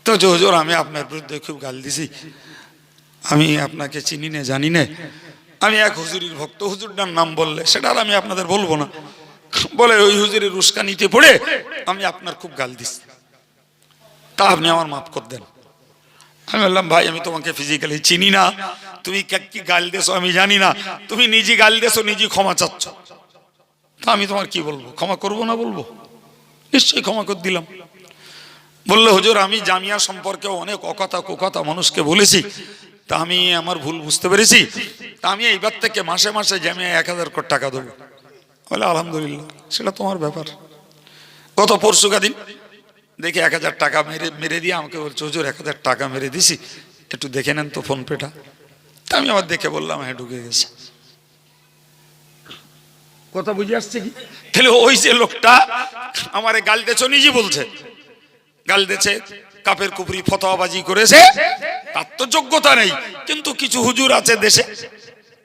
তো হুজুর আমি আপনার বিরুদ্ধে খুব গাল দিছি, আমি আপনাকে চিনি না জানি না, আমি এক হুজুরের ভক্ত, হুজুরটার নাম বললে সেটা আর আমি আপনাদের বলবো না, বলে ওই হুজুরের উস্কানিতে পড়ে আমি আপনার খুব গাল দিছি, তা আপনি আমার মাফ করে দেন। আমি বললাম ভাই আমি তোমাকে ফিজিক্যালি চিনি না, তুমি কি গাল দেছো আমি জানি না, তুমি নিজে গাল দেছো নিজে ক্ষমা চাচ্ছ, তা আমি তোমার কি বলবো, ক্ষমা করবো না বলবো? নিশ্চয়ই ক্ষমা করে দিলাম। বললো হুজুর আমি জামিয়া সম্পর্কে অনেক অকথা কুকথা মানুষকে বলেছি, তা আমি আমার ভুল বুঝতে পেরেছি, তা আমি এইবার থেকে মাসে মাসে জামিয়া 1000 করে টাকা দেবো। বলে আলহামদুলিল্লাহ, সেটা তোমার ব্যাপার। গত পরশু দিন দেখে 1000 টাকা মেরে দিয়ে আমাকে বলছে হুজুর 1000 টাকা মেরে দিছি, একটু দেখে নেন তো ফোন পেটা। তা আমি আবার দেখে বললাম হ্যাঁ ঢুকে গেছে। কথা বুঝে আসছে কি? তাহলে ওই যে লোকটা আমারে গাল দেছো নিজে বলছে, গাল দিয়েছে, কাফের কুফরি ফতোয়াবাজি করেছে, তার তো যোগ্যতা নেই, কিন্তু কিছু হুজুর আছে দেশে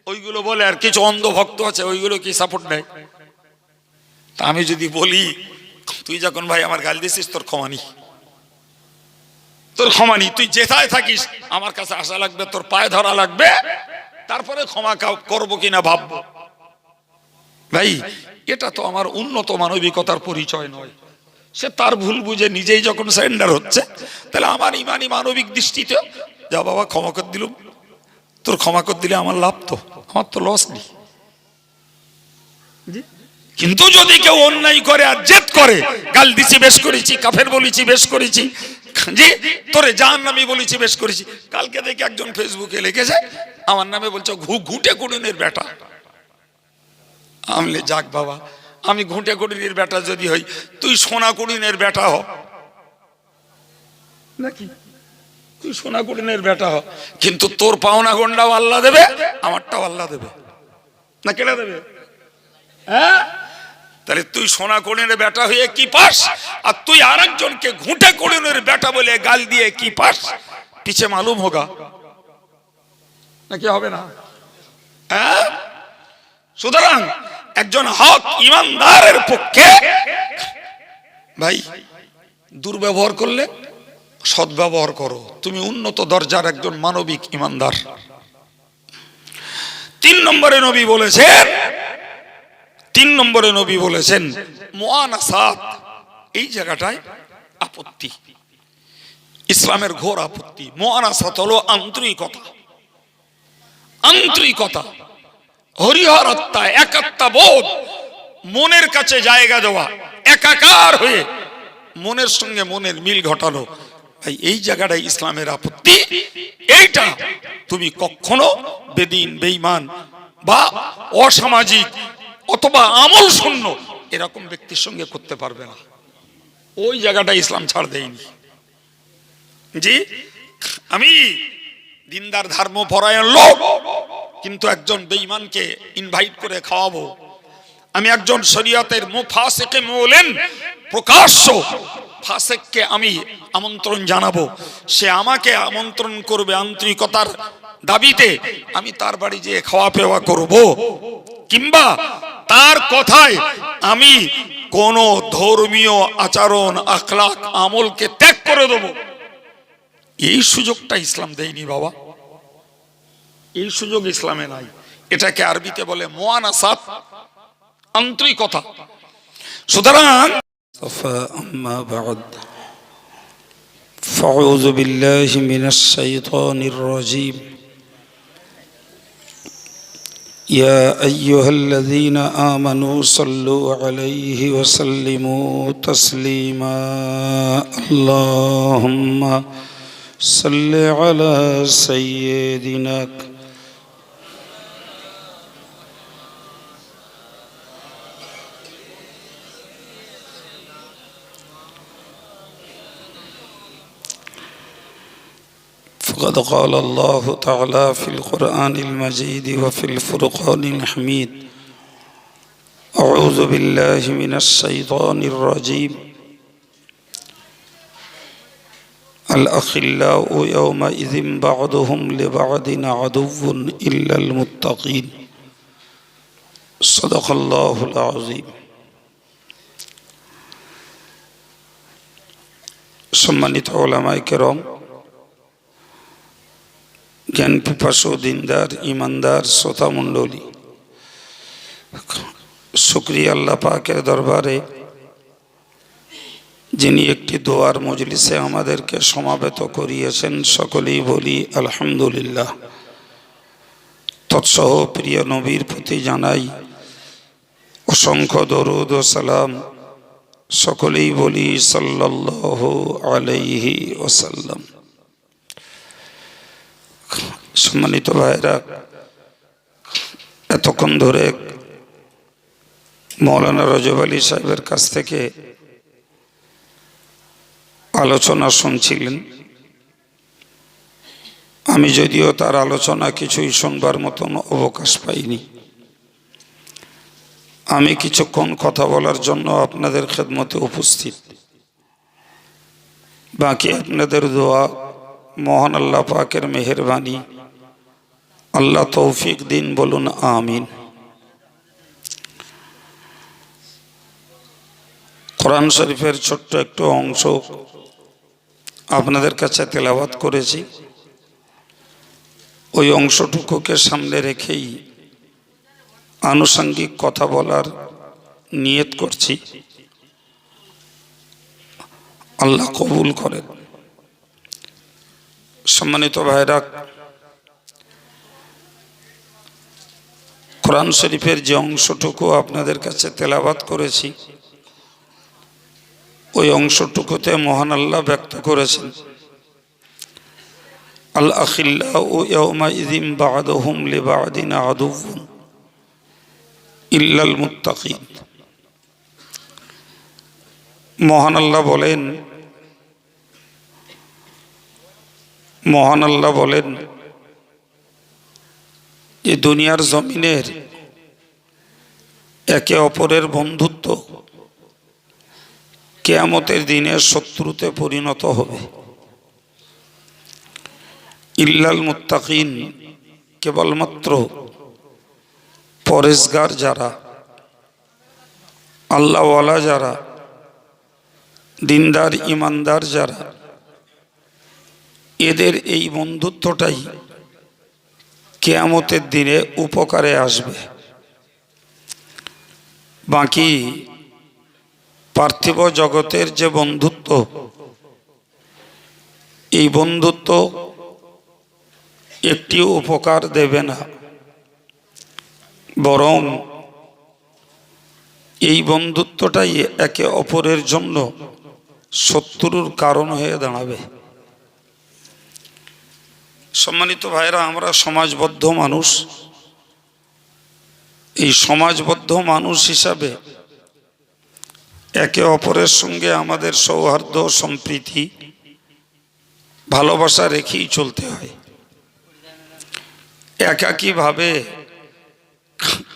ওইগুলো বলে, আর কিছু অন্ধ ভক্ত আছে ওইগুলো কি সাপোর্ট নেয়। তা আমি যদি বলি তুই যখন ভাই আমার গাল দিছিস তোর ক্ষমা নি, তোর ক্ষমা নি, তুই যেথায় থাকিস আমার কাছে আসা লাগবে, তোর পায়ে ধরা লাগবে, তারপরে ক্ষমা করবো কিনা ভাববো। ভাই এটা তো আমার উন্নত মানবিকতার পরিচয় নয়। সে তার ভুল বুঝে নিজেই যখন সারেন্ডার হচ্ছে, তাহলে আমার ইমানি মানবিক দৃষ্টিতে যা বাবা ক্ষমা করে দিলুম, তোর ক্ষমা করে দিলে আমার লাভ, তো আমার তো লস নেই। কিন্তু যদি কেউ অন্যায় করে আর জেদ করে, গাল দিছি বেশ করেছি, কাফের বলেছি বেশ করেছি, জি তোরে জাহান্নামী বলেছি বেশ করেছি, কালকে দেখে একজন ফেসবুকে লিখেছে আমার নামে বলছে ঘুঁটে কুড়ুনের বেটা। আমলে যাক বাবা, আমি ঘুঁটে কুড়িনের বেটা যদি হই, তুই সোনা কুড়িনের বেটা হ নাকি, তুই সোনা কুড়িনের বেটা হ, কিন্তু তোর পাওনা গন্ডাও আল্লাহ দেবে, আমারটাও আল্লাহ দেবে না, কেটে দেবে? হ্যাঁ, তাহলে তুই সোনা কুড়িনের বেটা হয়ে কি পাস, আর তুই আরেকজনকে ঘুঁটে কুড়িনের বেটা বলে গাল দিয়ে কি পাস, পিছে মালুম হোগা নাকি হবে না? হ্যাঁ, সুতরাং একজন হক ইমানদারের পক্ষে ভাই দুর্ব্যবহার করলে সদ্ব্যবহার করো, তুমি উন্নত দরজার একজন মানবিক ইমানদার। 3 নম্বরে নবী বলেছেন মুআনাসাত, এই জায়গাটায় আপত্তি, ইসলামের ঘোর আপত্তি। মুআনাসাত হলো আন্তরিকতা, হরিহরত্তা, একাত্মা বোধ, মনের কাছে জায়গা দেওয়া, একাকার হয়ে মনের সঙ্গে মনের মিল ঘটানো, ভাই এই জায়গাটাই ইসলামের আপত্তি। এইটা তুমি কখনো বেদিন, বেঈমান বা অসামাজিক অথবা আমল শূন্য এরকম ব্যক্তির সঙ্গে করতে পারবে না। ওই জায়গাটা ইসলাম ছাড় দেয়নি। জি, আমি দিনদার ধর্মপরায়ণ লোক, কিন্তু একজন বেঈমানকে ইনভাইট করে খাওয়াবো, আমি একজন শরীয়তের মুফাসিকে মুলেন প্রকাশ্য ফাসিককে আমি আমন্ত্রণ জানাবো, সে আমাকে আমন্ত্রণ করবে আন্তরিকতার দাবিতে, আমি তার বাড়ি যেয়ে খাওয়া পেওয়া করব, কিংবা তার কথায় আমি কোন ধর্মীয় আচরণ আখলাক আমলকে ত্যাগ করে দেব, এই সুযোগটা ইসলাম দেয়নি বাবা, এই সুযোগ ইসলামে নাই। এটাকে আরবিতে বলে মুআনাসাত, আন্তরিকতা। সুতরাং أما بعد فأعوذ بالله من الشيطان الرجيم يا أيها الذين آمنوا صلوا عليه وسلموا تسليما اللهم صل على سيدنا فقد قال الله تعالى في القرآن المجيد وفي الفرقان الحميد أعوذ بالله من الشيطان الرجيم الأخلاء يومئذ بعضهم لبعض عدو إلا المتقين صدق الله العظيم। সম্মানিত ওলামায়ে কেরাম, জ্ঞান পিপাসু দিনদার ইমানদার শ্রোতা মণ্ডলী, শুকরিয়া আল্লাহ পাকের দরবারে যিনি একটি দোয়ার মজলিসে আমাদেরকে সমাবেত করিয়েছেন, সকলেই বলি আলহামদুলিল্লাহ। তৎসহ প্রিয় নবীর প্রতি জানাই অসংখ্য দরুদ ও সালাম, সকলেই বলি সাল্লাল্লাহু আলাইহি ওয়াসাল্লাম। সম্মানিত ভাইরা, এতক্ষণ ধরে মৌলানা রজব আলী সাহেবের কাছ থেকে আলোচনা শুনছিলেন। আমি যদিও তার আলোচনা কিছুই শুনবার মতন অবকাশ পাইনি। আমি কিছুক্ষণ কথা বলার জন্য আপনাদের খেদমতে উপস্থিত। বাকি আপনাদের দোয়া, মহান আল্লাহ পাকের মেহেরবানি, আল্লাহ তৌফিক দিন, বলুন আমিন। কোরআন শরীফের ছোট্ট একটু অংশ আপনাদের কাছে তেলাওয়াত করেছি। ওই অংশটুকুকে সামনে রেখেই আনুষঙ্গিক কথা বলার নিয়ত করছি। আল্লাহ কবুল করেন। সম্মানিত ভাইরা, কোরআন শরীফের যে অংশটুকু আপনাদের কাছে তেলাওয়াত করেছি, ওই অংশটুকুতে মহান আল্লাহ ব্যক্ত করেছেন, আল আখিল্লাউ ইয়াউমাইযিন বা'দুহুম লিবা'দিন আদুউন ইল্লাল মুত্তাকিন। মহান আল্লাহ বলেন যে দুনিয়ার জমিনের একে অপরের বন্ধুত্ব কিয়ামতের দিনে শত্রুতে পরিণত হবে। ইল্লাল মুত্তাকিন, কেবলমাত্র পরেজগার যারা, আল্লাহওয়ালা যারা, দিনদার ইমানদার যারা, এদের এই বন্ধুত্বটাই কিয়ামতের দিনে উপকারে আসবে। বাকি পার্থিব জগতের যে বন্ধুত্ব, এই বন্ধুত্ব একটিও উপকার দেবে না, বরং এই বন্ধুত্বটাই একে অপরের জন্য শত্রুর কারণ হয়ে দাঁড়াবে। সম্মানিত ভাইরা, আমরা সমাজবদ্ধ মানুষ। এই সমাজবদ্ধ মানুষ হিসাবে একে অপরের সঙ্গে আমাদের সৌহার্দ্য, সম্প্রীতি, ভালোবাসা রেখেই চলতে হয়। একাকীভাবে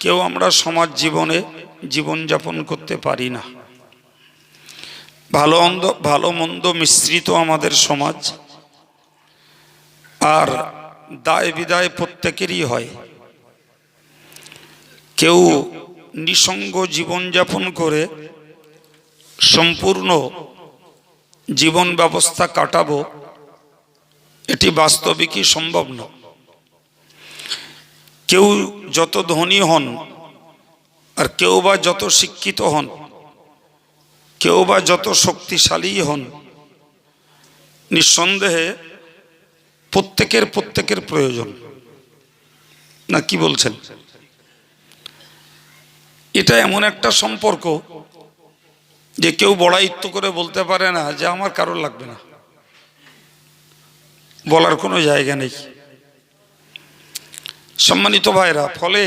কেউ আমরা সমাজ জীবনে জীবনযাপন করতে পারি না। ভালো মন্দ মিশ্রিত আমাদের সমাজ, আর দায় বিদায় প্রত্যেকেরই হয়। কেউ নিঃসঙ্গ জীবনযাপন করে সম্পূর্ণ জীবন ব্যবস্থা কাটাবো, এটি বাস্তবিকই সম্ভব না। কেউ যত ধনী হন, আর কেউ বা যত শিক্ষিত হন, কেউ বা যত শক্তিশালী হন, নিঃসন্দেহে প্রত্যেকের প্রয়োজন, না কি বলছেন? এটা এমন একটা সম্পর্ক যে কেউ বড়াইত্ব করে বলতে পারে না যে আমার কারোর লাগবে না, বলার কোনো জায়গা নেই। সম্মানিত ভাইরা, ফলে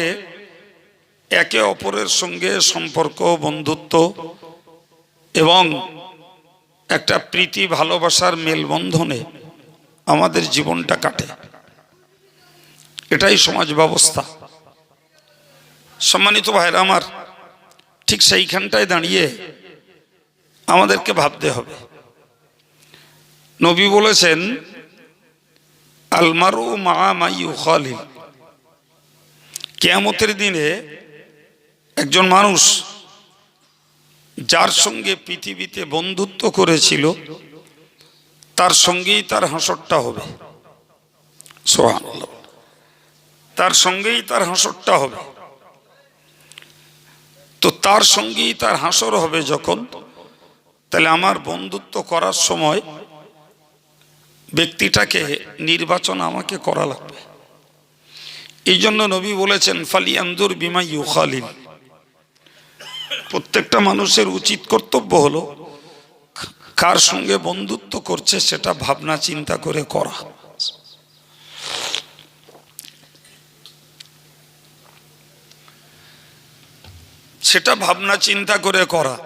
একে অপরের সঙ্গে সম্পর্ক, বন্ধুত্ব এবং একটা প্রীতি ভালোবাসার মেলবন্ধনে আমাদের জীবনটা কাটে। এটাই সমাজ ব্যবস্থা। সম্মানিত ভাইরা আমার, ঠিক সেইখানটায় দাঁড়িয়ে আমাদেরকে ভাবতে হবে। নবী বলেছেন, আল মারউ মা মান ইউখালিল। কিয়ামতের দিনে একজন মানুষ যার সঙ্গে পৃথিবীতে বন্ধুত্ব করেছিল, তার সঙ্গেই তার হাসরটা হবে। সুবহানাল্লাহ। তার সঙ্গেই তার হাসরটা হবে। তো তার সঙ্গেই তার হাসর হবে যখন, তাহলে আমার বন্ধুত্ব করার সময় ব্যক্তিটাকে নির্বাচন আমাকে করা লাগবে। এই জন্য নবী বলেছেন ফালিয়ানজুর বিমা ইউখালিল। প্রত্যেকটা মানুষের উচিত কর্তব্য হলো কার সঙ্গে বন্ধুত্ব করছে সেটা ভাবনা চিন্তা করে করা। সেটা ভাবনা চিন্তা করে করা।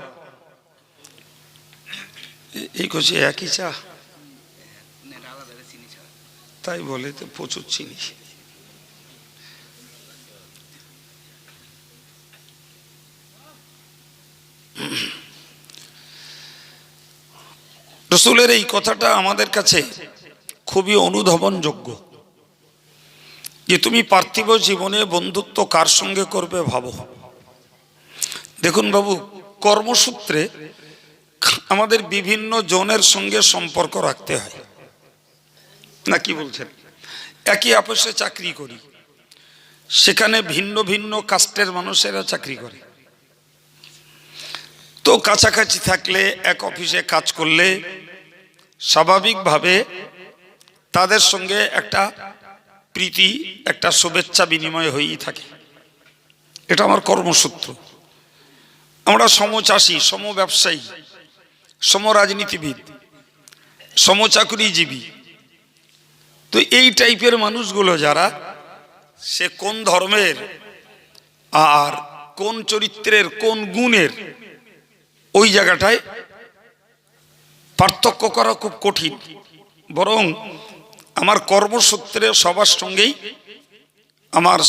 এই খুশি একই চা, তাই বলে তো প্রচুর চিনি। রসুলের এই কথাটা আমাদের কাছে খুবই অনুধাবনযোগ্য, যে তুমি পার্থিব জীবনে বন্ধুত্ব কার সঙ্গে করবে ভাবো। দেখুন বাবু, কর্মসূত্রে আমাদের বিভিন্ন জনের সঙ্গে সম্পর্ক রাখতে হয় না, কি বলছেন? একই অফিসে চাকরি করি, সেখানে ভিন্ন ভিন্ন কাস্টের মানুষেরা চাকরি করে। তো কাছাকাছি থাকলে, এক অফিসে কাজ করলে স্বাভাবিকভাবে তাদের সঙ্গে একটা প্রীতি, একটা শুভেচ্ছা বিনিময় হয়েই থাকে। এটা আমার কর্মসূত্র। আমরা সমচাষী, সম ব্যবসায়ী, সম রাজনীতিবিদ, সমচাকরিজীবী। তো এই টাইপের মানুষগুলো যারা, সে কোন ধর্মের আর কোন চরিত্রের কোন গুণের, ওই জায়গাটায় পার্থক্য করা খুব কঠিন। বরং আমার কর্মসূত্রে সবার সঙ্গেই আমার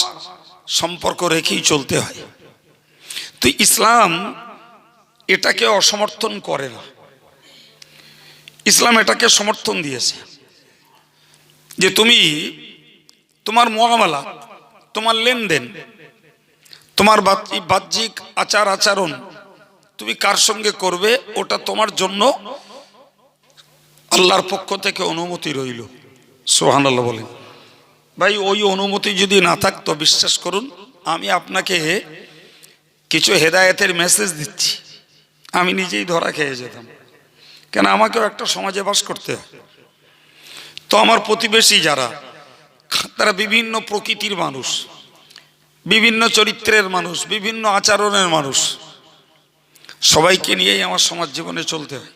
সম্পর্ক রেখেই চলতে হয়। তো ইসলাম এটাকে অসমর্থন করে না, ইসলাম এটাকে সমর্থন দিয়েছে। যে তুমি তোমার মুআমালা, তোমার লেনদেন, তোমার বাহ্যিক আচার আচরণ তুমি কার সঙ্গে করবে, ওটা তোমার জন্য আল্লাহর পক্ষ থেকে অনুমতি রইল। সুবহানাল্লাহ বলেন। ভাই, ওই অনুমতি যদি না থাকতো, বিশ্বাস করুন আমি আপনাকে কিছু হেদায়েতের মেসেজ দিচ্ছি, আমি নিজেই ধরা খেয়ে যেতাম। কেন, আমাকেও একটা সমাজে বাস করতে হয়। তো আমার প্রতিবেশী যারা, তারা বিভিন্ন প্রকৃতির মানুষ, বিভিন্ন চরিত্রের মানুষ, বিভিন্ন আচরণের মানুষ, সবাইকে নিয়েই আমার সমাজ জীবনে চলতে হয়।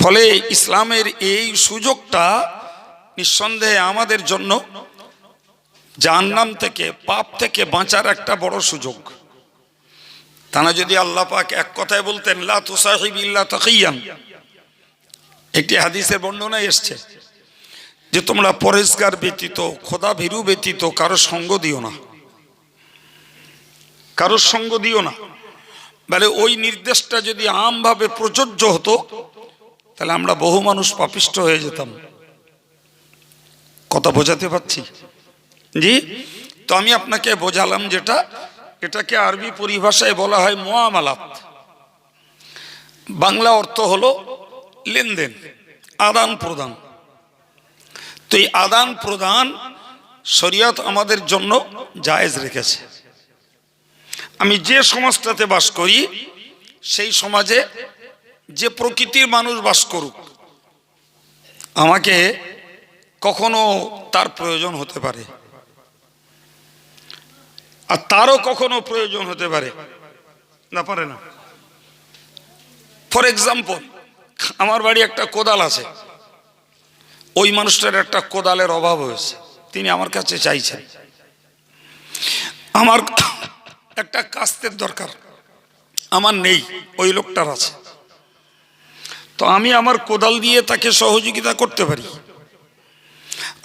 ফলে ইসলামের এই সুযোগটা নিঃসন্দেহে আমাদের জন্য জাহান্নাম থেকে, পাপ থেকে বাঁচার একটা বড় সুযোগ। তা না যদি আল্লাহ পাক এক কথায় বলতেন লা তুসাহিব ইল্লা তাকিয়ান, একটি হাদিসের বর্ণনায় এসছে যে তোমরা পরেশগার ব্যতীত, খোদা ভীরু ব্যতীত কারোর সঙ্গ দিও না, কারোর সঙ্গ দিও না। বলে ওই নির্দেশটা যদি আমভাবে প্রযোজ্য হতো, তাহলে আমরা বহু মানুষ পাপিষ্ট হয়ে যেতাম। কথা বোঝাতে পারছি? জি। তো আমি আপনাকে বোঝালাম যেটা, এটাকে আরবি পরিভাষায় বলা হয় মুআমালাত। বাংলা অর্থ হলো লেনদেন, আদান প্রদান। তো এই আদান প্রদান শরীয়ত আমাদের জন্য জায়েজ রেখেছে। আমি যে সমাজটাতে বাস করি, সেই সমাজে যে প্রকৃতির মানুষ বাস করুক, আমাকে কখনো তার প্রয়োজন হতে পারে, আর তারও কখনো প্রয়োজন হতে পারে না, পারে না। ফর এক্সাম্পল, আমার বাড়ি একটা কোদাল আছে, ওই মানুষটার একটা কোদালের অভাব হয়েছে, তিনি আমার কাছে চাইছেন। আমার একটা কাস্তের দরকার, আমার নেই, ওই লোকটার আছে। তো আমি আমার কোদাল দিয়ে তাকে সহযোগিতা করতে পারি,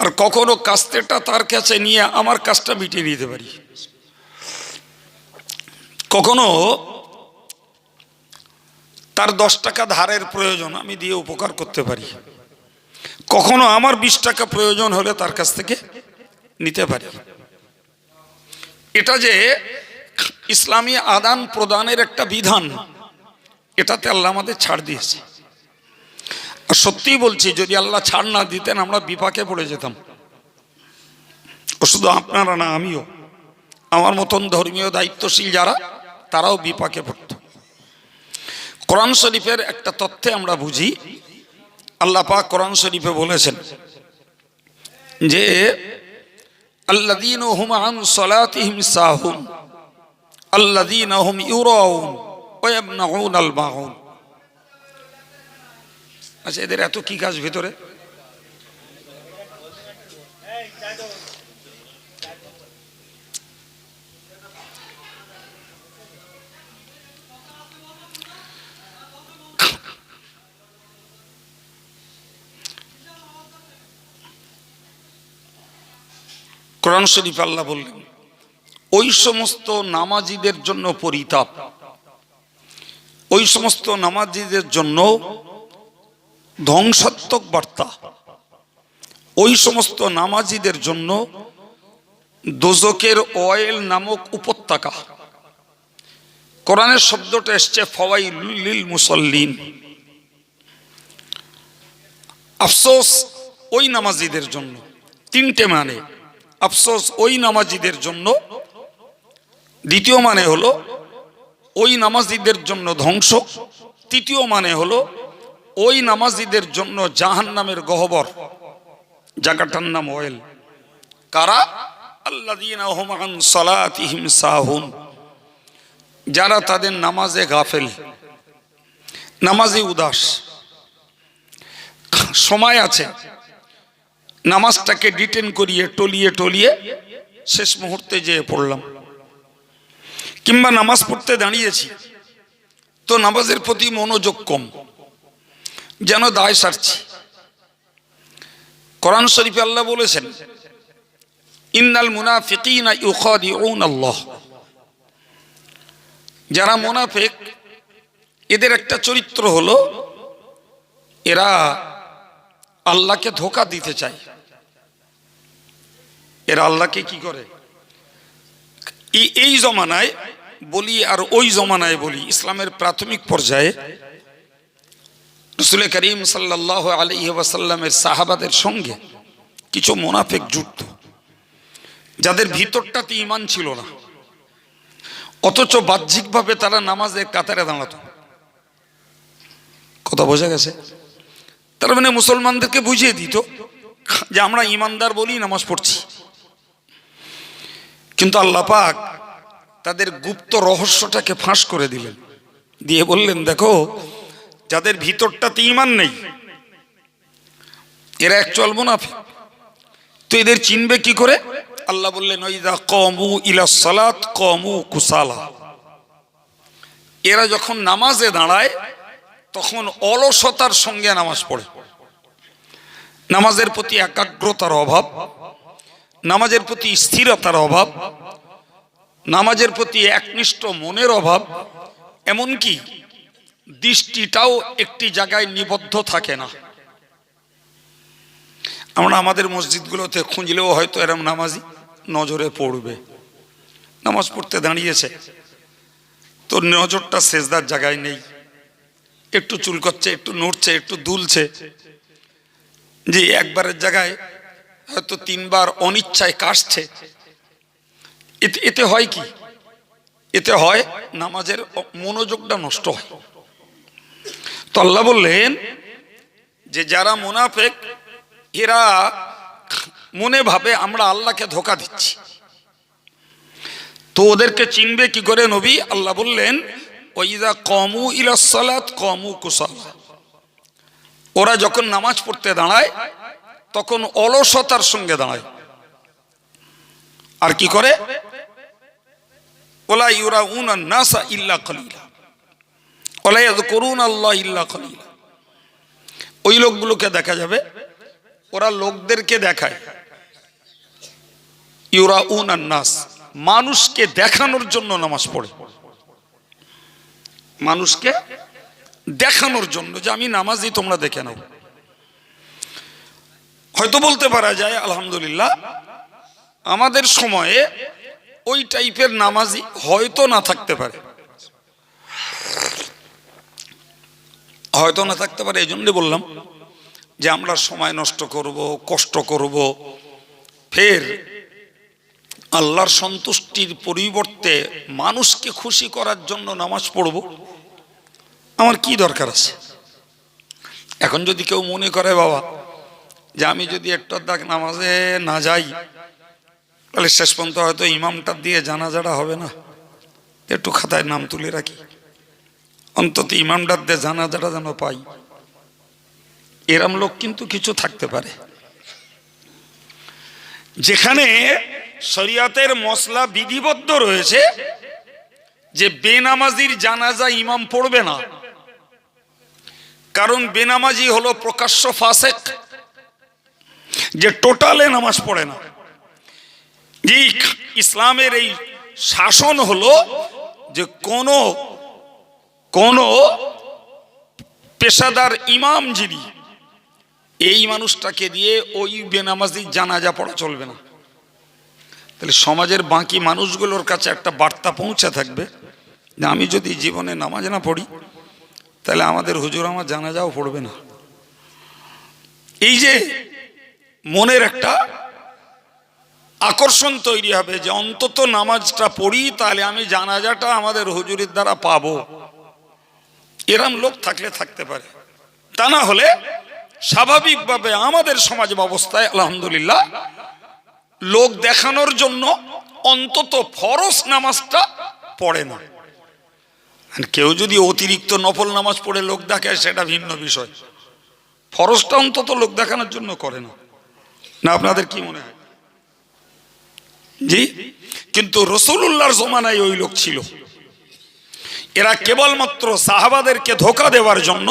আর কখনো কাস্তেটা তার কাছে নিয়ে আমার কাজটা মিটিয়ে নিতে পারি। কখনো তার 10 টাকা ধারের প্রয়োজন, আমি দিয়ে উপকার করতে পারি। কখনো আমার 20 টাকা প্রয়োজন হলে তার কাছ থেকে নিতে পারি। এটা যে ইসলামী আদান প্রদানের একটা বিধান, এটাতে আল্লাহ আমাদের ছাড় দিয়েছে। সত্যিই বলছি, যদি আল্লাহ ছাড় না দিতেন আমরা বিপাকে পড়ে যেতাম। ও শুধু আপনারা না, আমিও, আমার মতন ধর্মীয় দায়িত্বশীল যারা, তারাও বিপাকে পড়ত। কোরআন শরীফের একটা তথ্যে আমরা বুঝি, আল্লাহ পাক কোরআন শরীফে বলেছেন যে আল্লাযীনা হুম আন সালাতিহিম সাহুন আল্লাযীনা হুম ইউরাউন ওয়া ইয়ামনাউনাল মাউন। আচ্ছা, এদের এত কি কাজ ভিতরে? কোরআন শরীফ আল্লাহ বললেন, ওই সমস্ত নামাজীদের জন্য পরিতাপ, ওই সমস্ত নামাজীদের জন্য ধ্বংসাত্মক বার্তা, ওই সমস্ত নামাজীদের জন্য দোজকের অয়েল নামক উপত্যকা। কোরআনের শব্দটা এসছে ফাওয়াইলুল লিল মুসাল্লিন। আফসোস ওই নামাজীদের জন্য, তিনটে মানে। আফসোস ওই নামাজীদের জন্য, দ্বিতীয় মানে হলো ওই নামাজীদের জন্য ধ্বংস, তৃতীয় মানে হলো ওই নামাজীদের জন্য জাহান্নামের গহ্বর, জায়গাটার নাম অয়েল। কারা? আল্লাযীনা হুম আন সালাতিহিম সাহুন, যারা তাদের নামাজে গাফেল, নামাজে উদাস। সময় আছে, নামাজটাকে ডিটেন করিয়ে টলিয়ে টলিয়ে শেষ মুহূর্তে যেয়ে পড়লাম, কিংবা নামাজ পড়তে দাঁড়িয়েছি তো নামাজের প্রতি মনোযোগ কম, যেন দায় সারছি। কোরআন শরীফে আল্লাহ বলেছেন, ইন্নাল মুনাফিকিনা ইউখাদিউনাল্লাহ। যারা মুনাফিক, এদের একটা চরিত্র হলো এরা আল্লাহকে ধোঁকা দিতে চায়। এরা আল্লাহকে কি করে? এই জমানায় বলি আর ওই জমানায় বলি, ইসলামের প্রাথমিক পর্যায়ে রাসূল করিম সাল্লাল্লাহু আলাইহি ওয়াসাল্লামের সাহাবাদের সঙ্গে কিছু মুনাফিক যুক্ত, যাদের ভিতরটাতে ঈমান ছিল না, অথচ বাহ্যিকভাবে তারা নামাজের কাতারে দাঁড়াতো। কথা বোঝা গেছে? তার মানে মুসলমানদেরকে বুঝিয়ে দিত যে আমরা ঈমানদার বলি নামাজ পড়ছি। কিন্তু আল্লাহ পাক তাদের গুপ্ত রহস্যটাকে ফাঁস করে দিলেন, দিয়ে বললেন, দেখো, যাদের ভিতরটাতে ঈমান নেই এরা অ্যাকচুয়াল মুনাফিক। তো এদের চিনবে কি করে? আল্লাহ বললেন, ওয়াইযা কামু ইলা সালাত কামু কুসালা। এরা যখন নামাজে দাঁড়ায় তখন অলসতার সঙ্গে নামাজ পড়ে। নামাজের প্রতি একাগ্রতার অভাব, নামাজের প্রতি স্থিরতার অভাব, নামাজের প্রতি একনিষ্ঠ মনের অভাব, এমনকি দৃষ্টিটাও একটি জায়গায় নিবদ্ধ থাকে না। আমরা আমাদের মসজিদগুলোতে খুঁজলেও হয়তো এরম নামাজি নজরে পড়বে, নামাজ পড়তে দাঁড়িয়েছে, তোর নজরটা সেজদার জায়গায় নেই, একটু চুলকচ্ছে, একটু নড়ছে, একটু দুলছে, যে একবারের জায়গায় হয়তো তিনবার অনিচ্ছায় কাশছে। এতে হয় কি? এতে হয় নামাজের মনোযোগটা নষ্ট হয়। তো আল্লাহ বললেন যে যারা মুনাফিক এরা মনে ভাবে আমরা আল্লাহকে ধোঁকা দিচ্ছি। তো ওদেরকে চিনবে কি করে নবী? আল্লাহ বললেন, ওয়াইযা কামু ইলাস সালাত কামু কুসালা। ওরা যখন নামাজ পড়তে দাঁড়ায় তখন অলসতার সঙ্গে দাঁড়ায়। আর কি করে? ওয়ালা ইউরাউনান নাসা ইল্লা কালিলা ওয়ালা ইয়াযকুরুনাল্লাহ ইল্লা কালিলা। ওই লোকগুলোকে দেখা যাবে, ওরা লোকদেরকে দেখায়, ইউরাউনান নাস, মানুষকে দেখানোর জন্য নামাজ পড়ে, মানুষকে দেখানোর জন্য যে আমি নামাজি, তোমরা দেখে নাও। হয়তো বলতে পারা যায় আলহামদুলিল্লাহ আমাদের সময়ে ওই টাইপের নামাজি হয়তো না থাকতে পারে, হয়তো না থাকতে পারে। এই জন্য বললাম যে আমরা সময় নষ্ট করব, কষ্ট করব, ফের আল্লাহর সন্তুষ্টির পরিবর্তে মানুষকে খুশি করার জন্য নামাজ পড়ব, আমার কি দরকার আছে? এখন যদি কেউ মনে করে বাবা যে আমি যদি একটু আধ নামাজে না যাই তাহলে শেষ পর্যন্ত হয়তো ইমামটা দিয়ে জানাজাটা হবে না, একটু খাতায় নাম তুলে রাখি, অন্তত ইমামটার দিয়ে জানাজাটা যেন পাই, এরম লোক কিন্তু কিছু থাকতে পারে। যেখানে শরিয়তের মসলা বিধিবদ্ধ রয়েছে যে বেনামাজির জানাজা ইমাম পড়বে না, কারণ বেনামাজি হলো প্রকাশ্য ফাসেক, যে টোটালে নামাজ পড়ে না। যে ইসলামের এই শাসন হলো যে কোন পেশাদার ইমাম যিনি, এই মানুষটাকে দিয়ে ওই বেনামাজির জানাজা পড়া চলবে না। তাহলে সমাজের বাকি মানুষগুলোর কাছে একটা বার্তা পৌঁছে থাকবে যে আমি যদি জীবনে নামাজ না পড়ি তাহলে আমাদের হুজুর আমার জানাজাও পড়বে না। এই যে মনের একটা আকর্ষণ তৈরি হবে যে অন্তত নামাজটা পড়ি, তাহলে আমি জানাজাটা আমাদের হুজুরের দ্বারা পাবো, এরম লোক থাকলে থাকতে পারে। তা না হলে স্বাভাবিকভাবে আমাদের সমাজ ব্যবস্থায় আলহামদুলিল্লাহ লোক দেখানোর জন্য অন্তত ফরজ নামাজটা পড়ে না। কেউ যদি অতিরিক্ত নফল নামাজ পড়ে লোক দেখায় সেটা ভিন্ন বিষয়, ফরজটা অন্তত লোক দেখানোর জন্য করে না। না আপনাদের কি মনে হয়? জি, কিন্তু রাসূলুল্লাহর জমানায় ওই লোক ছিল, এরা কেবলমাত্র সাহাবাদেরকে ধোঁকা দেওয়ার জন্য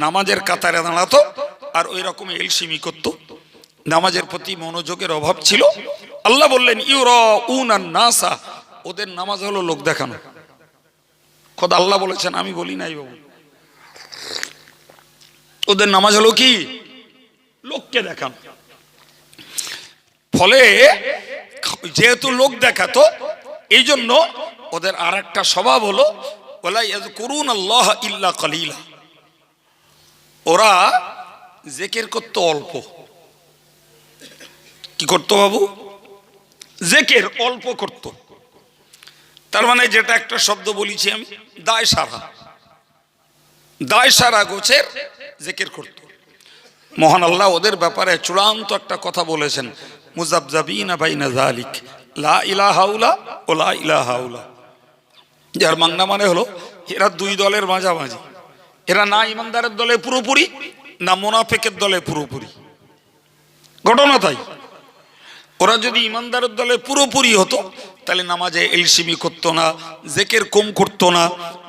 নামাজের কাতারে দাঁড়াতো আর ওই রকম এলসিমি করত, নামাজের প্রতি মনোযোগের অভাব ছিল। আল্লাহ বললেন ইউরাউনান নাসা, ওদের নামাজ হলো লোক দেখানো। খোদা আল্লাহ বলেছেন, আমি বলি নাই বাবু। ওদের নামাজ হলো কি? লোককে দেখানো। ফলে যেহেতু লোক দেখাতো, এই জন্য ওদের আর একটা স্বভাব হলো ওয়ালা ইয়াযকুরুনাল্লাহ ইল্লা কালিলা, ওরা জিকির করত অল্প। কি করতো বাবু? জিকির অল্প করত। তার মানে যেটা একটা শব্দ বলেছি আমি, দায় সারা গোছের জিকির করত। মহান আল্লাহ ওদের ব্যাপারে চূড়ান্ত একটা কথা বলেছেন, মুযাবযাবিনা বাইনা যালিক লা ইলাহা ইল্লা ওয়া লা ইলাহা ইল্লা। যার মাংনা মানে হলো এরা দুই দলের মাঝামাঝি, এরা না ইমানদারের দলে পুরোপুরি না মুনাফিকের দলে পুরোপুরি। ঘটনা তাই, ওরা যদি ইমানদারের দলে পুরোপুরি হতো তাহলে নামাজে এলসিমি করতো না, জিকির কম করতো না,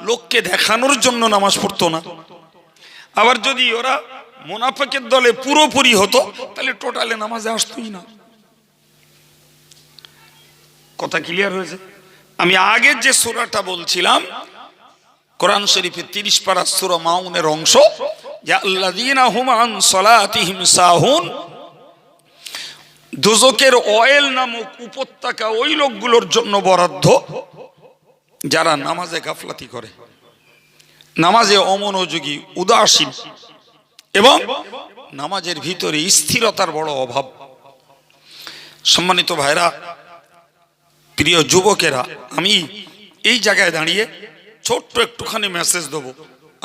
লোককে দেখানোর জন্য নামাজ পড়তো না। আবার যদি ওরা মুনাফিকের দলে পুরোপুরি হতো তাহলে টোটালে নামাজে আসতোই না। কথা ক্লিয়ার হয়েছে? আমি আগের যে সূরাটা বলছিলাম কোরআন শরীফের 30 পারা সূরা মাউনের অংশ, যা আল্লাযীনা হুম আন সালাতিহিম সাহুন, দোজখের অয়েল নামক উপত্যকা ওই লোকগুলোর জন্য বরাদ্দ যারা নামাজে গাফলাতি করে, নামাজে অমনোযোগী, উদাসীন এবং নামাজের ভিতরে স্থিরতার বড় অভাব। সম্মানিত ভাইরা, প্রিয় যুবকেরা, আমি এই জায়গায় দাঁড়িয়ে ছোট্ট একটুখানি মেসেজ দেব,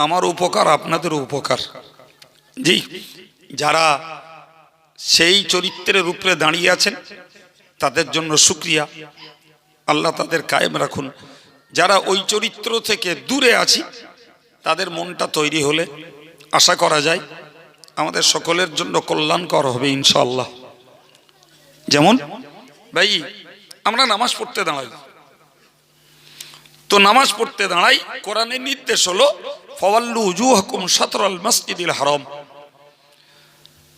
আমার উপকার আপনাদেরও উপকার। জি, যারা সেই চরিত্রের উপরে দাঁড়িয়ে আছেন তাদের জন্য শুকরিয়া, আল্লাহ তাদের কায়েম রাখুন। যারা ওই চরিত্র থেকে দূরে আছি তাদের মনটা তৈরি হলে আশা করা যায় আমাদের সকলের জন্য কল্যাণকর হবে ইনশাআল্লাহ। যেমন ভাই, আমরা নামাজ পড়তে দাঁড়াই, তো নামাজ পড়তে দাঁড়াই, কোরআনের নির্দেশ হলো ফাওয়াল্লু উজুহাকুম শাতরাল মসজিদিল হারাম।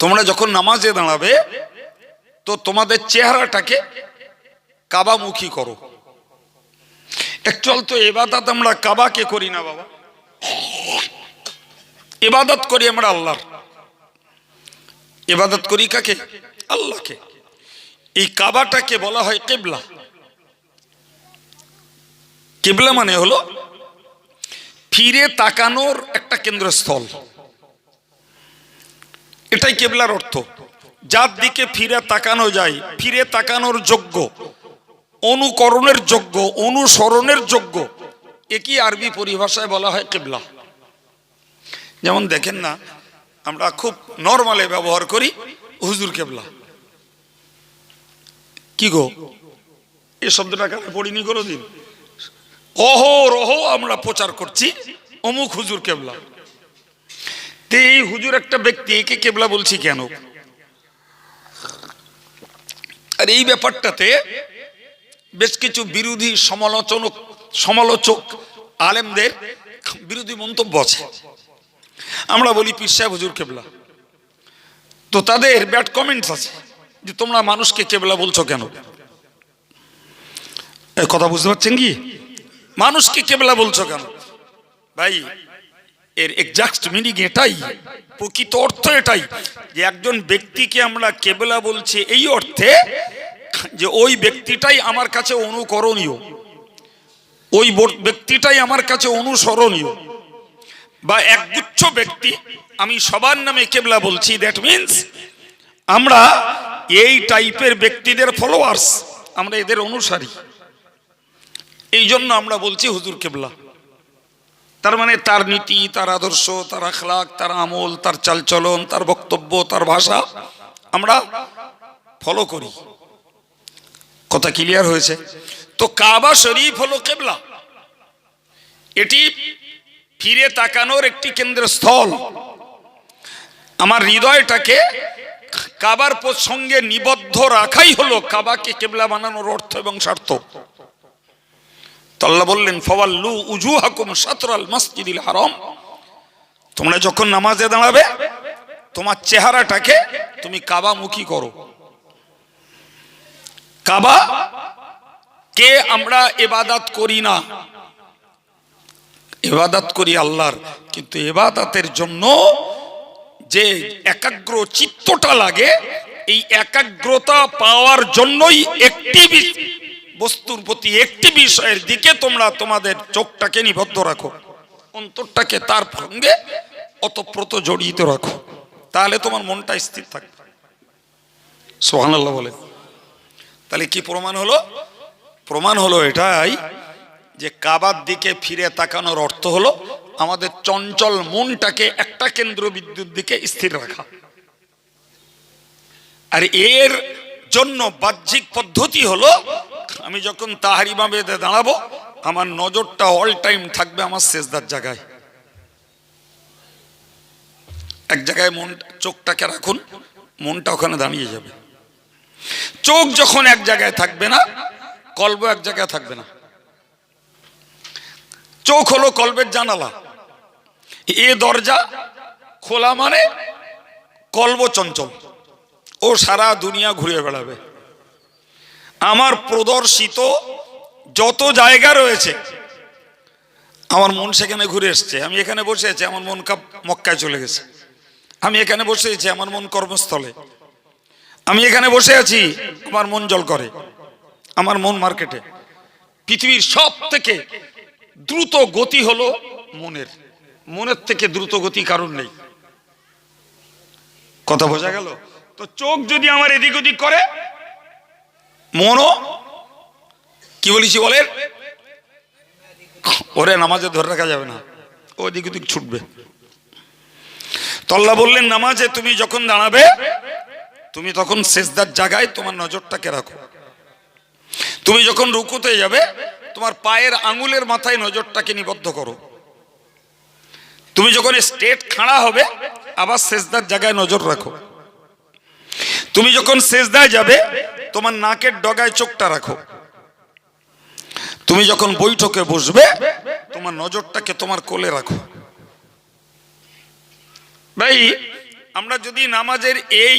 তোমরা যখন নামাজে দাঁড়াবে তো তোমাদের চেহারাটাকে কাবামুখী করো। একচুয়াল তো ইবাদত আমরা কাবাকে করি না বাবা, ইবাদত করি আমরা আল্লাহর। ইবাদত করি কাকে? আল্লাহকে। এই কাবাটাকে বলা হয় কিবলা। কিবলা মানে হলো ফিরে তাকানোর একটা কেন্দ্রস্থল। এটাই কেবলার অর্থ, যার দিকে ফিরে তাকানো যায়, ফিরে তাকানোর যোগ্য, অনুকরণের যোগ্য, অনুসরণের যোগ্য, একই আরবি পরিভাষায় বলা হয় কেবলা। যেমন দেখেন না, আমরা খুব নর্মালে ব্যবহার করি হুজুর কেবলা। কি গো, এই শব্দটা কানে পড়িনি কোনোদিন? অহরহ আমরা প্রচার করছি অমুক হুজুর কেবলা। তো এই হুজুর একটা ব্যক্তি, একে কেবলা বলছি কেন? আর এই ব্যাপারটাতে বেশ কিছু বিরোধী সমালোচক আলেমদের বিরোধী মন্তব্য আছে। আমরা বলি পীর সাহেব হুজুর কেবলা, তো তাদের ব্যাড কমেন্টস আছে যে তোমরা মানুষকে কেবলা বলছো কেন? কথা বুঝতে পারছেন কি? মানুষকে কেবলা বলছো কেন? ভাই, এর এক্সাক্ট মিনিং এটাই, প্রকৃত অর্থ এটাই যে একজন ব্যক্তিকে আমরা কেবলা বলছি এই অর্থে যে ওই ব্যক্তিটাই আমার কাছে অনুকরণীয়, ওই ব্যক্তিটাই আমার কাছে অনুসরণীয়। বা একগুচ্ছ ব্যক্তি আমি সবার নামে কেবলা বলছি, দ্যাট মিনস আমরা এই টাইপের ব্যক্তিদের ফলোয়ার্স, আমরা এদের অনুসারী, এই জন্য আমরা বলছি হুজুর কেবলা। তার মানে তার নীতি, তার আদর্শ, তার আখলাক, তার আমল, তার চালচলন, তার বক্তব্য, তার ভাষা আমরা ফলো করি। কথা ক্লিয়ার হয়েছে? তো কাবা শরীফ হলো কেবলা, এটি ফিরে তাকানোর একটি কেন্দ্রস্থল। আমার হৃদয়টাকে কাবার সঙ্গে নিবদ্ধ রাখাই হলো কাবাকে কেবলা বানানোর অর্থ এবং স্বার্থ। তো আল্লাহ বললেন ফাওয়াল্লু উজুহাকুম শাতরাল মসজিদিল হারাম, তোমরা যখন নামাজে দাঁড়াবে তোমার চেহারাটাকে তুমি কাবামুখী করো। কাবা কে আমরা ইবাদত করি না, ইবাদত করি আল্লাহর, কিন্তু ইবাদতের জন্য যে একাগ্র চিত্তটা লাগে, এই একাগ্রতা পাওয়ার জন্যই একটি বস্তুর প্রতি, একটি বিষয়ের দিকে তোমরা তোমাদের চোখটাকে নিবদ্ধ রাখো, অন্তরটাকে তার সঙ্গে ওতপ্রোত জড়িত রাখো, তাহলে তোমার মনটা স্থির থাকবে। সুবহানাল্লাহ বলেন। তাহলে কি প্রমাণ হলো? প্রমাণ হলো এটাই যে কাবার দিকে ফিরে তাকানোর অর্থ হলো আমাদের চঞ্চল মনটাকে একটা কেন্দ্র বিদ্যুৎ দিকে স্থির রাখা। আর এর জন্য বাহ্যিক পদ্ধতি হলো আমি যখন তাহরিমা বেঁধে দাঁড়াবো আমার নজরটা অল টাইম থাকবে আমার সেজদার জায়গায়। এক জায়গায় মন, চোখটাকে রাখুন, মনটা ওখানে দাঁড়িয়ে যাবে। চোখ যখন এক জায়গায় থাকবে না, কলব এক জায়গায় থাকবে না। চোখ হলো কলবের জানালা, এ দরজা খোলা মানে কলব চঞ্চল, ও সারা দুনিয়া ঘুরে বেড়াবে। আমার প্রদর্শিত যত জায়গা রয়েছে আমার মন সেখানে ঘুরে এসছে। আমি এখানে বসে আছি, আমার মন মক্কায় চলে গেছে। আমি এখানে বসে আছি, আমার মন কর্মস্থলে। আমি এখানে বসে আছি, আমার মন জল করে, আমার মন মার্কেটে। পৃথিবীর সব থেকে দ্রুত গতি হলো মনের, মনের থেকে দ্রুত গতি কারণ নেই। কথা বোঝা গেল? তো চোখ যদি আমার এদিক ওদিক করে, মনও কি বলেছি বলেন, ওরে নামাজে ধরে রাখা যাবে না, ওদিক ওদিক ছুটবে। তো আল্লাহ বললেন নামাজে তুমি যখন দাঁড়াবে তুমি তখন সেজদার জায়গায় তোমার নজরটাকে রাখো। তুমি যখন রুকুতে যাবে তোমার পায়ের আঙ্গুলের মাথায় নজরটাকে নিবদ্ধ করো। তুমি যখন স্ট্রেট খাড়া হবে আবার সেজদার জায়গায় নজর রাখো। তুমি যখন সেজদায় যাবে তোমার নাকের ডগায় চোখটা রাখো। তুমি যখন বৈঠকে বসবে তোমার নজরটাকে তোমার কোলে রাখো। ভাই, আমরা যদি নামাজের এই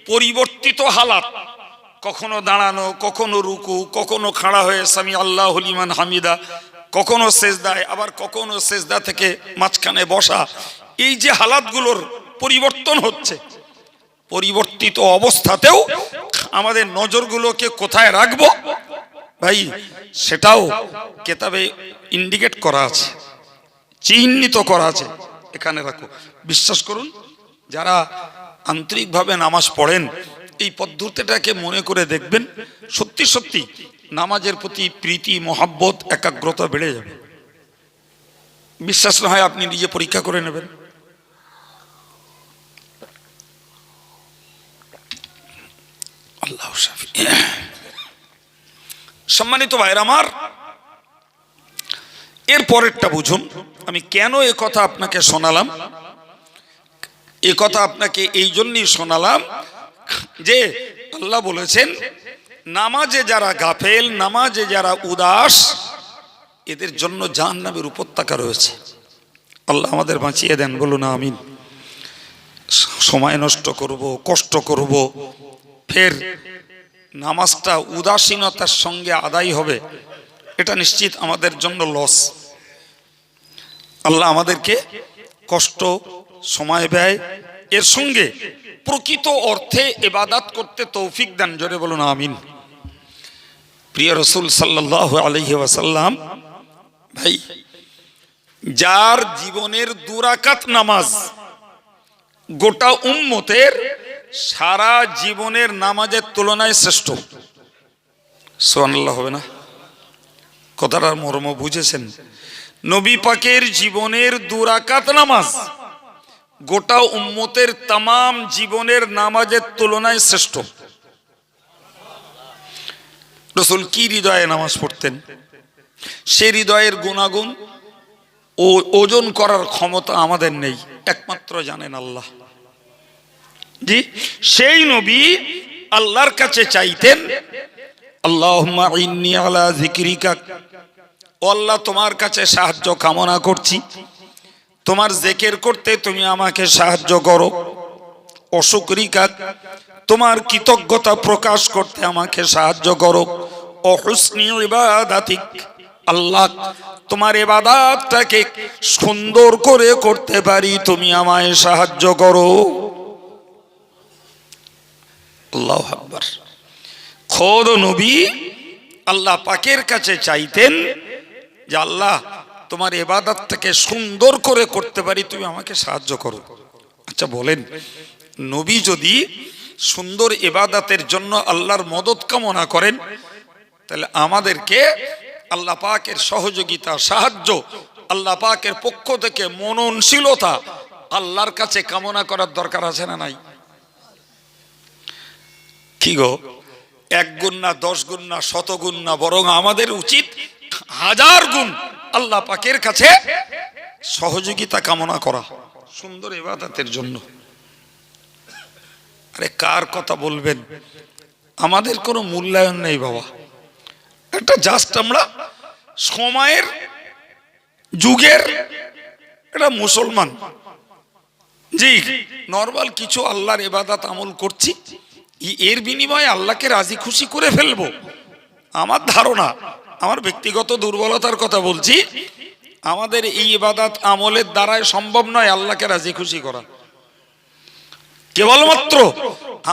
পরিবর্তিত হালাত, কখনো দাঁড়ানো, কখনো রুকু, কখনো খাড়া হয়ে সামি আল্লাহু লিমান হামিদা, কখনো সেজদায়, আবার কখনো সেজদা থেকে মাঝখানে বসা, এই যে হালাতগুলোর পরিবর্তন হচ্ছে, পরিবর্তিত অবস্থাতেও আমাদের নজরগুলোকে কোথায় রাখবো ভাই, সেটাও কেতাবে ইন্ডিকেট করা আছে, চিহ্নিত করা আছে, এখানে রাখো। বিশ্বাস করুন, যারা আন্তরিকভাবে নামাজ পড়েন, এই পদ্ধতিটাকে মনে করে দেখবেন, সত্যি সত্যি নামাজের প্রতি প্রীতি, মহাব্বত, একাগ্রতা বেড়ে যাবে। বিশ্বাস না হয় আপনি নিজে পরীক্ষা করে নেবেন। আল্লাহ শাফি। সম্মানিত ভাইরা আমার, এর পরেরটা বুঝুন। আমি কেন এ কথা আপনাকে শোনালাম? এ কথা আপনাকে এই জন্যই শোনালাম যে আল্লাহ বলেছেন, নামাজে যারা গাফেল, নামাজে যারা উদাস, এদের জন্য জাহান্নামের উপত্যকা রয়েছে। আল্লাহ আমাদের বাঁচিয়ে দেন, বলুন আমিন। সময় নষ্ট করব, কষ্ট করব, ফের নামাজটা উদাসীনতার সঙ্গে আদায় হবে, এটা নিশ্চিত আমাদের জন্য লস। আল্লাহ আমাদেরকে কষ্ট, সময় ব্যয়, এর সঙ্গে প্রকৃত অর্থে ইবাদত করতে তৌফিক দেন, জোরে বলুন আমিন। প্রিয় রাসূল সাল্লাল্লাহু আলাইহি ওয়াসাল্লাম, ভাই, যার জীবনের 2 রাকাত নামাজ গোটা উম্মতের সারা জীবনের নামাজের তুলনায় শ্রেষ্ঠ। সুবহানাল্লাহ হবে না? কথাটার মর্ম বুঝেছেন? নবী পাকের জীবনের 2 রাকাত নামাজ গোটা উম্মতের তামাম জীবনের নামাজের তুলনায় শ্রেষ্ঠ। রাসূল কি হৃদয়ে নামাজ পড়তেন, সে হৃদয়ের গুণাগুণ ও ওজন করার ক্ষমতা আমাদের নেই, একমাত্র জানেন আল্লাহ। জি, সেই নবী আল্লাহর কাছে চাইতেন, আল্লাহুম্মা ইন্নী আলা যিকরিকা, ও আল্লাহ তোমার কাছে সাহায্য কামনা করছি, তোমার জিকির করতে তুমি আমাকে সাহায্য করো। অশুকরিকা, তোমার কৃতজ্ঞতা প্রকাশ করতে আমাকে সাহায্য করো। ও হুসনি ইবাদাতিক, আল্লাহ তোমার ইবাদতটাকে সুন্দর করে করতে পারি, তুমি আমায় সাহায্য করো। আল্লাহু আকবার। খোদ নবী আল্লাহ পাকের কাছে চাইতেন যে আল্লাহ তোমার ইবাদতটাকে সুন্দর করে করতে পারি, তুমি আমাকে সাহায্য করো। আচ্ছা বলেন, নবী যদি সুন্দর ইবাদতের জন্য আল্লাহর মদত কামনা করেন, তাহলে আমাদেরকে আল্লাহ পাকের সহযোগিতা, সাহায্য, আল্লাহ পাকের পক্ষ থেকে মননশীলতা আল্লাহর কাছে কামনা করার দরকার আছে না নাই? কি গো, 1 গুণ না, 10 গুণ না, 100 গুণ না, বরং আমাদের উচিত 1000 গুণ আল্লাহ পাকের কাছে সহযোগিতা কামনা করা সুন্দর ইবাদতের জন্য। আরে কার কথা বলবেন? আমাদের কোনো মূল্যায়ন নেই বাবা। একটা জাস্ট আমরা সময়ের যুগের এটা মুসলমান, জি, নরমাল কিছু আল্লাহর ইবাদত আমল করছি, এর বিনিময়ে আল্লাহকে রাজি খুশি করে ফেলবো। আমার ধারণা, আমার ব্যক্তিগত দুর্বলতার কথা বলছি, আমাদের এই ইবাদত আমলের দ্বারাই সম্ভব নয় আল্লাহকে রাজি খুশি করা। কেবলমাত্র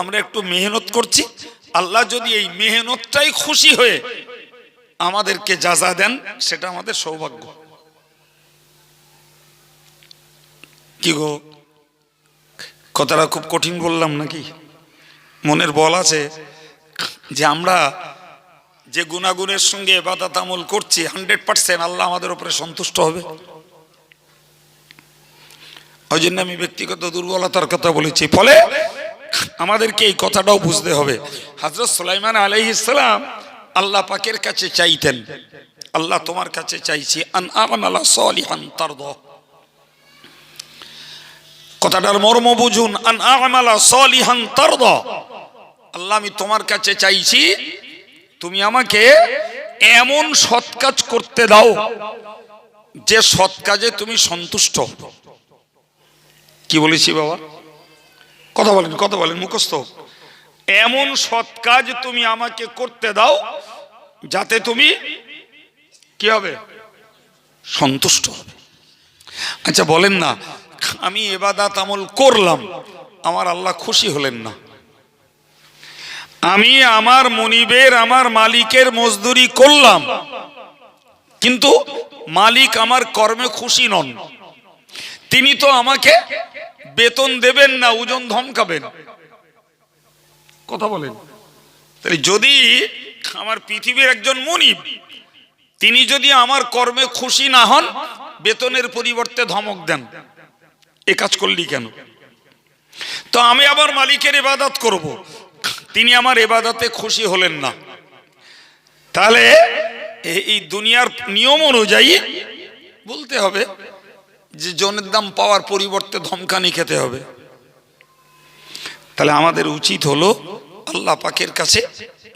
আমরা একটু মেহনত করছি, আল্লাহ যদি এই মেহনতটাই খুশি হয়ে আমাদেরকে জাযা দেন, সেটা আমাদের সৌভাগ্য। কি গো, কথাটা খুব কঠিন বললাম নাকি? মনের বল আছে যে আমরা যে গুণাগুণের সঙ্গে ইবাদত আমল করছি 100% আল্লাহ আমাদের উপরে সন্তুষ্ট হবে। ওই জন্য আমি ব্যক্তিগত দুর্বলতার কথা বলেছি। ফলে আমাদেরকে এই কথাটাও বুঝতে হবে, হযরত সুলাইমান আলাইহিস সালাম আল্লাহ পাকের কাছে চাইতেন, আল্লাহ তোমার কাছে চাইছি আন আমালা সালিহান তারদা। কথাটার মর্ম বুঝুন, আন আমালা সালিহান তারদা। আল্লাহ আমি তোমার কাছে চাইছি, তুমি আমাকে এমন সৎ কাজ করতে দাও যে সৎ কাজে তুমি সন্তুষ্ট। কি বলেছি বাবা? কথা বলেন মুখস্থ। এমন সৎ কাজ তুমি আমাকে করতে দাও যাতে তুমি কি হবে? সন্তুষ্ট হবে। আচ্ছা বলেন না, আমি ইবাদত আমল করলাম, আমার আল্লাহ খুশি হলেন না। আমি আমার মনিবের, আমার মালিকের মজদুরি করলাম, কিন্তু মালিক আমার কর্মে খুশি নন। তিনি তো আমাকে বেতন দেবেন না, ওজন ধমকাবেন। কথা বলেন। তাহলে যদি আমার পৃথিবীর একজন মুনিব, তিনি যদি আমার কর্মে খুশি না হন, বেতনের পরিবর্তে ধমক দেন, এ কাজ করলি কেন? তো আমি আমার মালিকের ইবাদত করব, তিনি আমার ইবাদতে খুশি হলেন না, তাহলে এই দুনিয়ার নিয়ম অনুযায়ী বলতে হবে যে জনের দাম পাওয়ার পরিবর্তে ধমকানি খেতে হবে। তাহলে আমাদের উচিত হলো আল্লাহ পাকের কাছে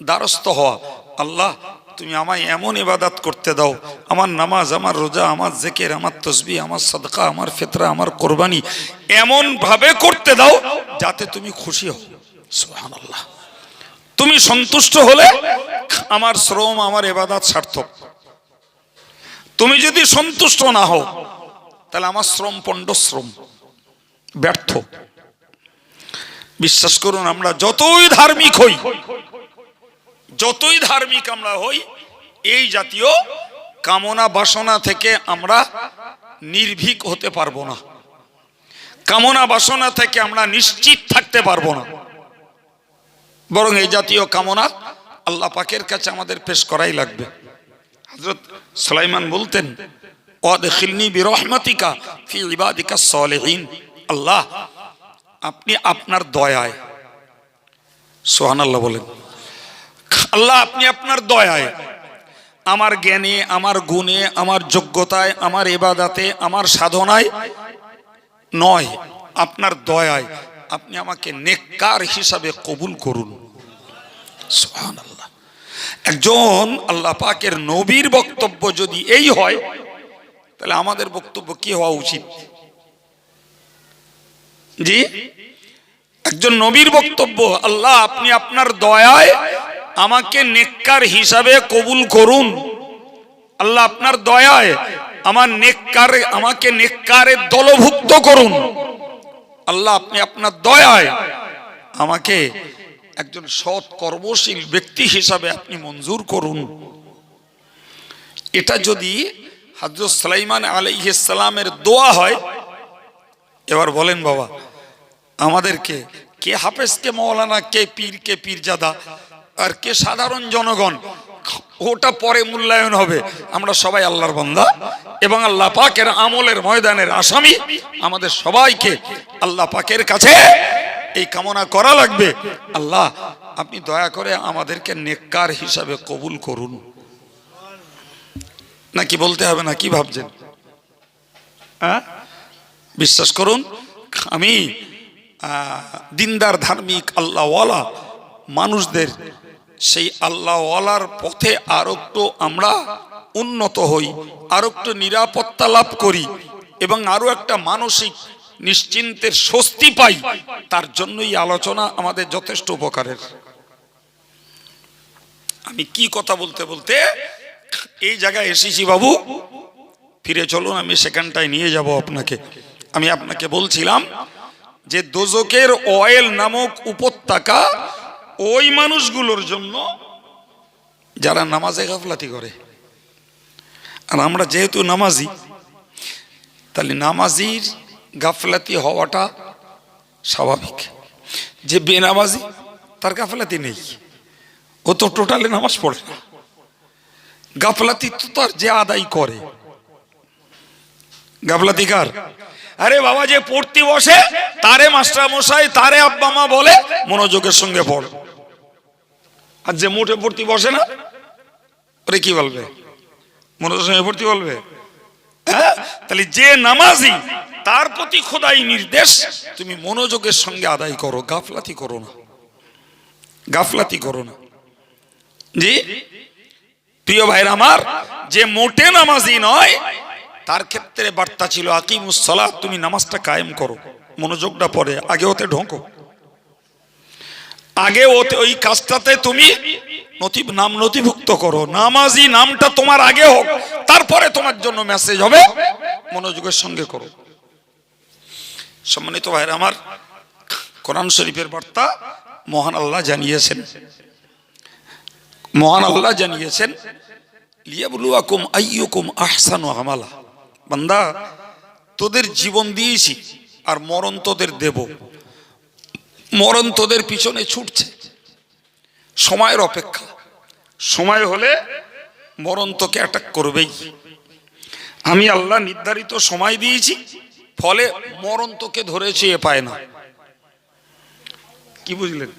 দ্বারস্থ হওয়া। আল্লাহ, তুমি আমায় এমন ইবাদত করতে দাও, আমার নামাজ, আমার রোজা, আমার জিকির, আমার তাসবিহ, আমার সাদকা, আমার ফিতরা, আমার কোরবানি এমন ভাবে করতে দাও যাতে তুমি খুশি হও। সুবহানাল্লাহ। তুমি সন্তুষ্ট হলে আমার শ্রম, আমার ইবাদত সার্থক। তুমি যদি সন্তুষ্ট না হও, তাহলে আমার শ্রম পণ্ডশ্রম, ব্যর্থ। বিশ্বাস করুন, আমরা যতই ধার্মিক হই, যতই ধার্মিক আমরা হই, এই জাতীয় কামনা বাসনা থেকে আমরা নির্ভীক হতে পারবো না। কামনা বাসনা থেকে আমরা নিশ্চিত থাকতে পারবো না। বরং এই জাতীয় কামনা আল্লাহ পাকের কাছে আমাদের পেশ করাই লাগবে। হযরত সুলাইমান বলতেন, ওয়াদখিলনি বিরহমাতিকা ফি ইবাদিকা সালিহিন। আল্লাহ, আপনি আপনার দয়ায়, সুবহানাল্লাহ বলেন, আল্লাহ আপনি আপনার দয়ায়, আমার জ্ঞানে, আমার গুণে, আমার যোগ্যতায়, আমার ইবাদতে, আমার সাধনায় নয়, আপনার দয়ায় আপনি আমাকে নেককার হিসাবে কবুল করুন। সুবহানাল্লাহ। একজন আল্লাহ পাকের নবীর বক্তব্য যদি এই হয়, তাহলে আমাদের বক্তব্য কি হওয়া উচিত? জি, একজন নবীর বক্তব্য, আল্লাহ আপনি আপনার দয়ায় আমাকে নেককার হিসাবে কবুল করুন। আল্লাহ আপনার দয়ায় আমাকে নেককারের দলভুক্ত করুন। আল্লাহ আপনি আপনার দয়ায় আমাকে একজন সৎ কর্মশীল ব্যক্তি হিসাবে আপনি মঞ্জুর করুন। এটা যদি হযরত সুলাইমান আলাইহিস সালামের দোয়া হয়, এবার বলেন বাবা, আমাদেরকে কে হাফেজ, কে মাওলানা, কে পীর, কে পীরজাদা, আর কে সাধারণ জনগণ, ওটা পরে মূল্যায়ন হবে। আমরা সবাই আল্লাহর বান্দা এবং আল্লাহ পাকের আমলের ময়দানের আসামি। আমাদের সবাইকে আল্লাহ পাকের কাছে এই কামনা করা লাগবে, আল্লাহ আপনি দয়া করে আমাদেরকে নেককার হিসাবে কবুল করুন। নাকি বলতে হবে না? কি ভাবছেন? হ্যাঁ, বিশ্বাস করুন, আমি দিনদার, ধার্মিক, আল্লাহওয়ালা মানুষদের সেই আল্লাহওয়ালার পথে আরো একটু আমরা উন্নত হই, আরো একটু নিরাপত্তা লাভ করি এবং আরো একটা মানসিক নিশ্চিন্তের স্বস্তি পাই, তার জন্যই আলোচনা আমাদের যথেষ্ট উপকারের। আমি কি কথা বলতে বলতে এই জায়গায় এসেছি বাবু, ফিরে চলুন, আমি সেখানটায় নিয়ে যাব আপনাকে। আমি আপনাকে বলছিলাম যে দোজখের অয়েল নামক উপত্যকা ওই মানুষগুলোর জন্য যারা নামাজে গাফলাতি করে। আর আমরা যেহেতু নামাজি, তাহলে নামাজির গাফলাতি হওয়াটা স্বাভাবিক। যে বেনামাজি তার গাফলাতি নেই, ও তো টোটালি নামাজ পড়ে না। গাফলাতি তো তার যে আদায় করে। গাফলাতি কার? আরে বাবা, যে পড়তে বসে তারে মাস্টার মশাই, তারে আব্বা মা বলে মনোযোগের সঙ্গে পড়, আর যে মোটে পড়তে বসে না, ওরে কি বলবে? মনোযোগের সঙ্গে পড়তে বলবে? হ্যাঁ, তাহলে যে নামাজি তার প্রতি খোদাই নির্দেশ, তুমি মনোযোগের সঙ্গে আদায় করো, গাফলাতি করো না, গাফলাতি করো না। জি প্রিয় ভাইরা আমার, যে মোটে নামাজি নয় তার ক্ষেত্রে বার্তা ছিল আকিমুস সালাত, তুমি নামাজটা কায়েম করো, মনোযোগটা পড়ে, আগে ওতে ঢোকো, আগে ওতে ওই কাজটাতে তুমি নাম নথিভুক্ত করো, নামাজি নামটা তোমার আগে হোক, তারপরে তোমার জন্য মেসেজ হবে, মনোযোগের সঙ্গে করো। সম্মানিত ভাইরা আমার, কোরআন শরীফের বার্তা মহান আল্লাহ জানিয়েছেন, মহান আল্লাহ জানিয়েছেন, লিয়াবলুয়াকুম আইয়ুকুম আহসানু আমালা। বান্দা, তোদের জীবন দিয়েছি আর মরণ তোদের দেব, মরণ তোদের পিছনে ছুটছে, সময়ের অপেক্ষা, সময় হলে মরণ তোকে অ্যাটাক করবেই। আমি আল্লাহ নির্ধারিত সময় দিয়েছি, ফলে মরণ তোকে ধরেছে এ পায় না। কি বুঝলেন?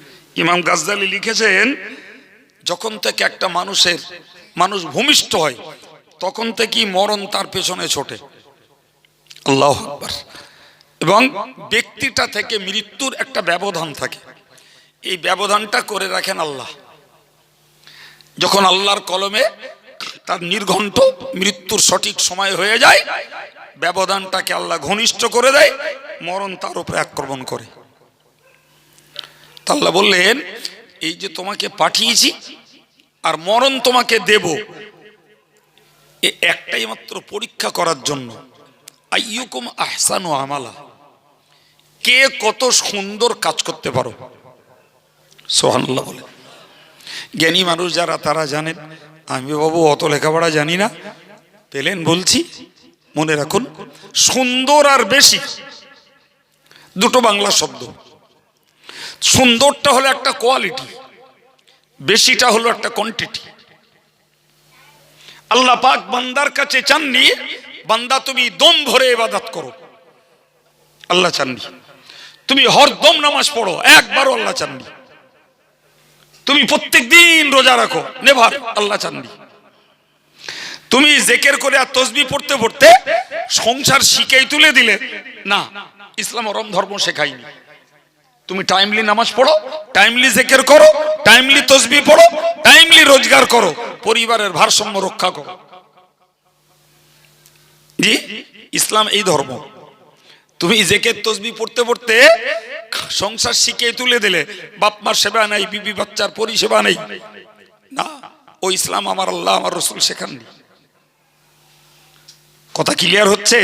ইমাম গাজ্জালি লিখেছেন, যখন থেকে একটা মানুষ ভূমিষ্ঠ হয় তখন থেকেই মরণ তার পেছনে ছোটে। আল্লাহু আকবার। এবং ব্যক্তিটা থেকে মৃত্যুর একটা ব্যবধান থাকে, এই ব্যবধানটা করে রাখেন আল্লাহ। যখন আল্লাহর কলমে তার নির্ঘণ্ট মৃত্যুর সঠিক সময় হয়ে যায়, ব্যবধানটাকে আল্লাহ ঘনিষ্ঠ করে দেয়, মরণ তার উপরে আক্রমণ করে। আল্লাহ বললেন, এই যে তোমাকে পাঠিয়েছি আর মরণ তোমাকে দেব, একটাই মাত্র পরীক্ষা করার জন্য, আইয়ুকুম আহসানু আমালা, কে কত সুন্দর কাজ করতে পারো। সুবহানাল্লাহ বলে। জ্ঞানী মানুষ যারা তারা জানেন, আমি বাবু অত লেখাপড়া জানি না, পেলেন বলছি, মনে রাখুন, সুন্দর আর বেশি দুটো বাংলা শব্দ। সুন্দরটা হলো একটা কোয়ালিটি, বেশিটা হলো একটা কোয়ান্টিটি। আল্লাহ পাক বান্দার কাছে চাননি বান্দা তুমি দম ভরে ইবাদত করো, আল্লাহ চাননি। তুমি হরদম নামাজ পড়ো, একবারও আল্লাহ চাননি। তুমি প্রত্যেক দিন রোজা রাখো, নেভার, আল্লাহ চাননি। তুমি জিকির করে আর তাসবিহ পড়তে পড়তে সংসার শিখেই তুলে দিলে, না, ইসলাম ওরম ধর্ম শেখায়নি। তুমি টাইমলি নামাজ পড়ো, টাইমলি জিকির করো, টাইমলি তাসবিহ পড়ো, টাইমলি রোজগার করো, পরিবারের ভারসাম্য রক্ষা করো। জি, ইসলাম এই ধর্ম। তুমি জিকির তাসবিহ পড়তে পড়তে সংসার শিখে তুলে দিলে, বাপ মার সেবা নাই, বিবি বাচ্চার পরিষেবা নেই, না, ও ইসলাম আমার আল্লাহ আমার রাসূল শেখাননি। কথা ক্লিয়ার হচ্ছে?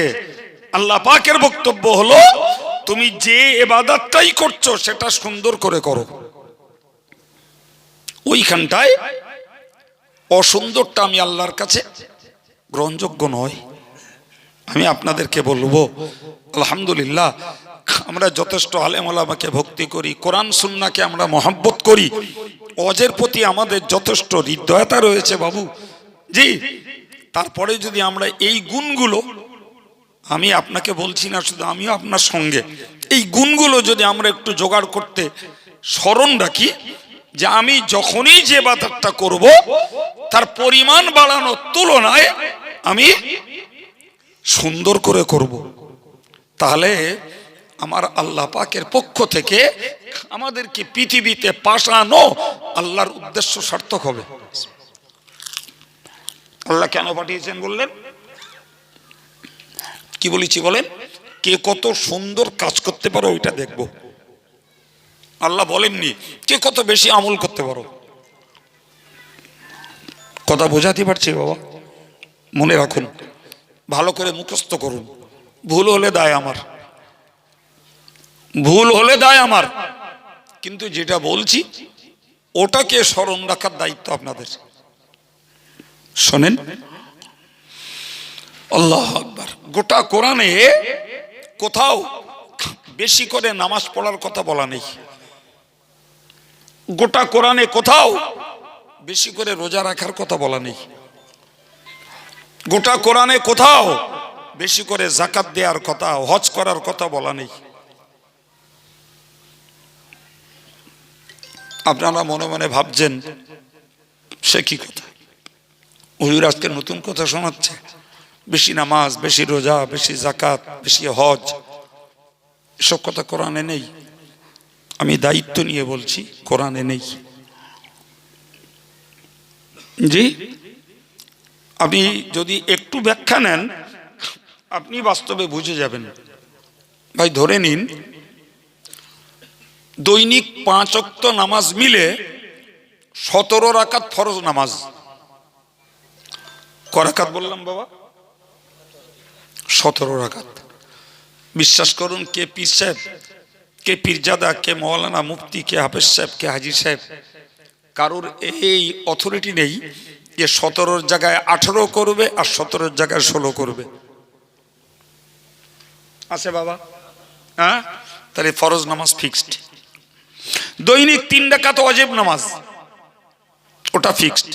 আল্লাহ পাকের বক্তব্য হলো, তুমি যে ইবাদতটাই করছো সেটা সুন্দর করে করো। ওইখানটায় অসুন্দরটা আমি আল্লাহর কাছে গ্রহণযোগ্য নয়। আমি আপনাদেরকে বলবো, আলহামদুলিল্লাহ, আমরা যথেষ্ট আলেম ওলামাকে ভক্তি করি, কোরআন সুন্নাহকে আমরা মহব্বত করি, ওয়াজের প্রতি আমাদের যথেষ্ট হৃদয়তা রয়েছে বাবু জি। তারপরে যদি আমরা এই গুণগুলো, আমি আপনাকে বলছি না শুধু, আমিও আপনার সঙ্গে, এই গুণগুলো যদি আমরা একটু জোগাড় করতে স্মরণ রাখি, যে আমি যখনই যে ইবাদতটা করব তার পরিমাণ বাড়ানোর তুলনায় আমি সুন্দর করে করব, তাহলে আমার আল্লাহ পাকের পক্ষ থেকে আমাদেরকে পৃথিবীতে পাঠানো আল্লাহর উদ্দেশ্য সার্থক হবে। আল্লাহ কেন পাঠিয়েছেন বললেন? কি বলেছি বলেন? কে কত সুন্দর কাজ করতে পারো ওইটা দেখবো। আল্লাহ বলেননি কে কত বেশি আমল করতে পারো। কথা বোঝাতে পারছি বাবা? মনে রাখুন, ভালো করে মুখস্থ করুন। ভুল হলে দায় আমার, ভুল হলে দায় আমার, কিন্তু যেটা বলছি ওটাকে স্মরণ রাখার দায়িত্ব আপনাদের। শোনেন, আল্লাহু আকবার। গোটা কোরআনে কোথাও বেশি করে নামাজ পড়ার কথা বলা নেই, গোটা কোরআনে কোথাও বেশি করে রোজা রাখার কথা বলা নেই, গোটা কোরআনে কোথাও বেশি করে যাকাত দেওয়ার কথা, হজ করার কথা বলা নেই। আপনারা মনে মনে ভাবছেন সে কি কথা, হুজুর আজকে নতুন কথা শোনাচ্ছে, বেশি নামাজ, বেশি রোজা, বেশি যাকাত, বেশি হজ, এসব কথা কোরআনে নেই। আমি দায়িত্ব নিয়ে বলছি, কোরআনে নেই। জি, আপনি যদি একটু ব্যাখ্যা নেন আপনি বাস্তবে বুঝে যাবেন। ভাই ধরে নিন দৈনিক 5 ওয়াক্ত নামাজ মিলে 17 রাকাত ফরজ নামাজ। ক রাকাত বললাম বাবা? 17 রাকাত। বিশ্বাস করুন, কে পীর সাহেব, কে পীরজাদা, কে মৌলানা মুফতি, কে হাফেজ সাহেব, কে হাজি সাহেব, কারোর এই অথরিটি নেই যে 17 জায়গায় 18 করবে আর 17 জায়গায় 16 করবে। আছে বাবা? হ্যাঁ, তাহলে ফরজ নামাজ ফিক্সড। দৈনিক 3 রাকাত ওয়াজিব নামাজ, ওটা ফিক্সড,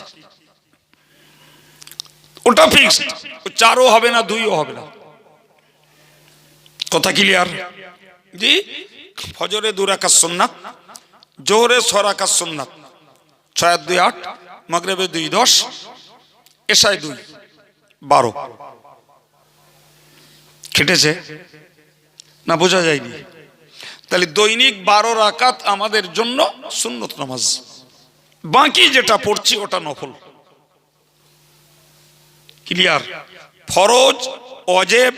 ওটা ফিক্সড। 4ও হবে না, 2ও হবে না। কথা ক্লিয়ার? জি। ফজরে 2 রাকাত সুন্নাত, জোহরে 6 রাকাত সুন্নাত, 6 আর 2 8, মাগরিবে 2 10, এশায় 2 12। কেটেছে না? বোঝা যায়নি? তাহলে দৈনিক 12 রাকাত আমাদের জন্য সুন্নত নামাজ, বাকি যেটা পড়ছি ওটা নফল। ক্লিয়ার? ফরজ, ওয়াজিব,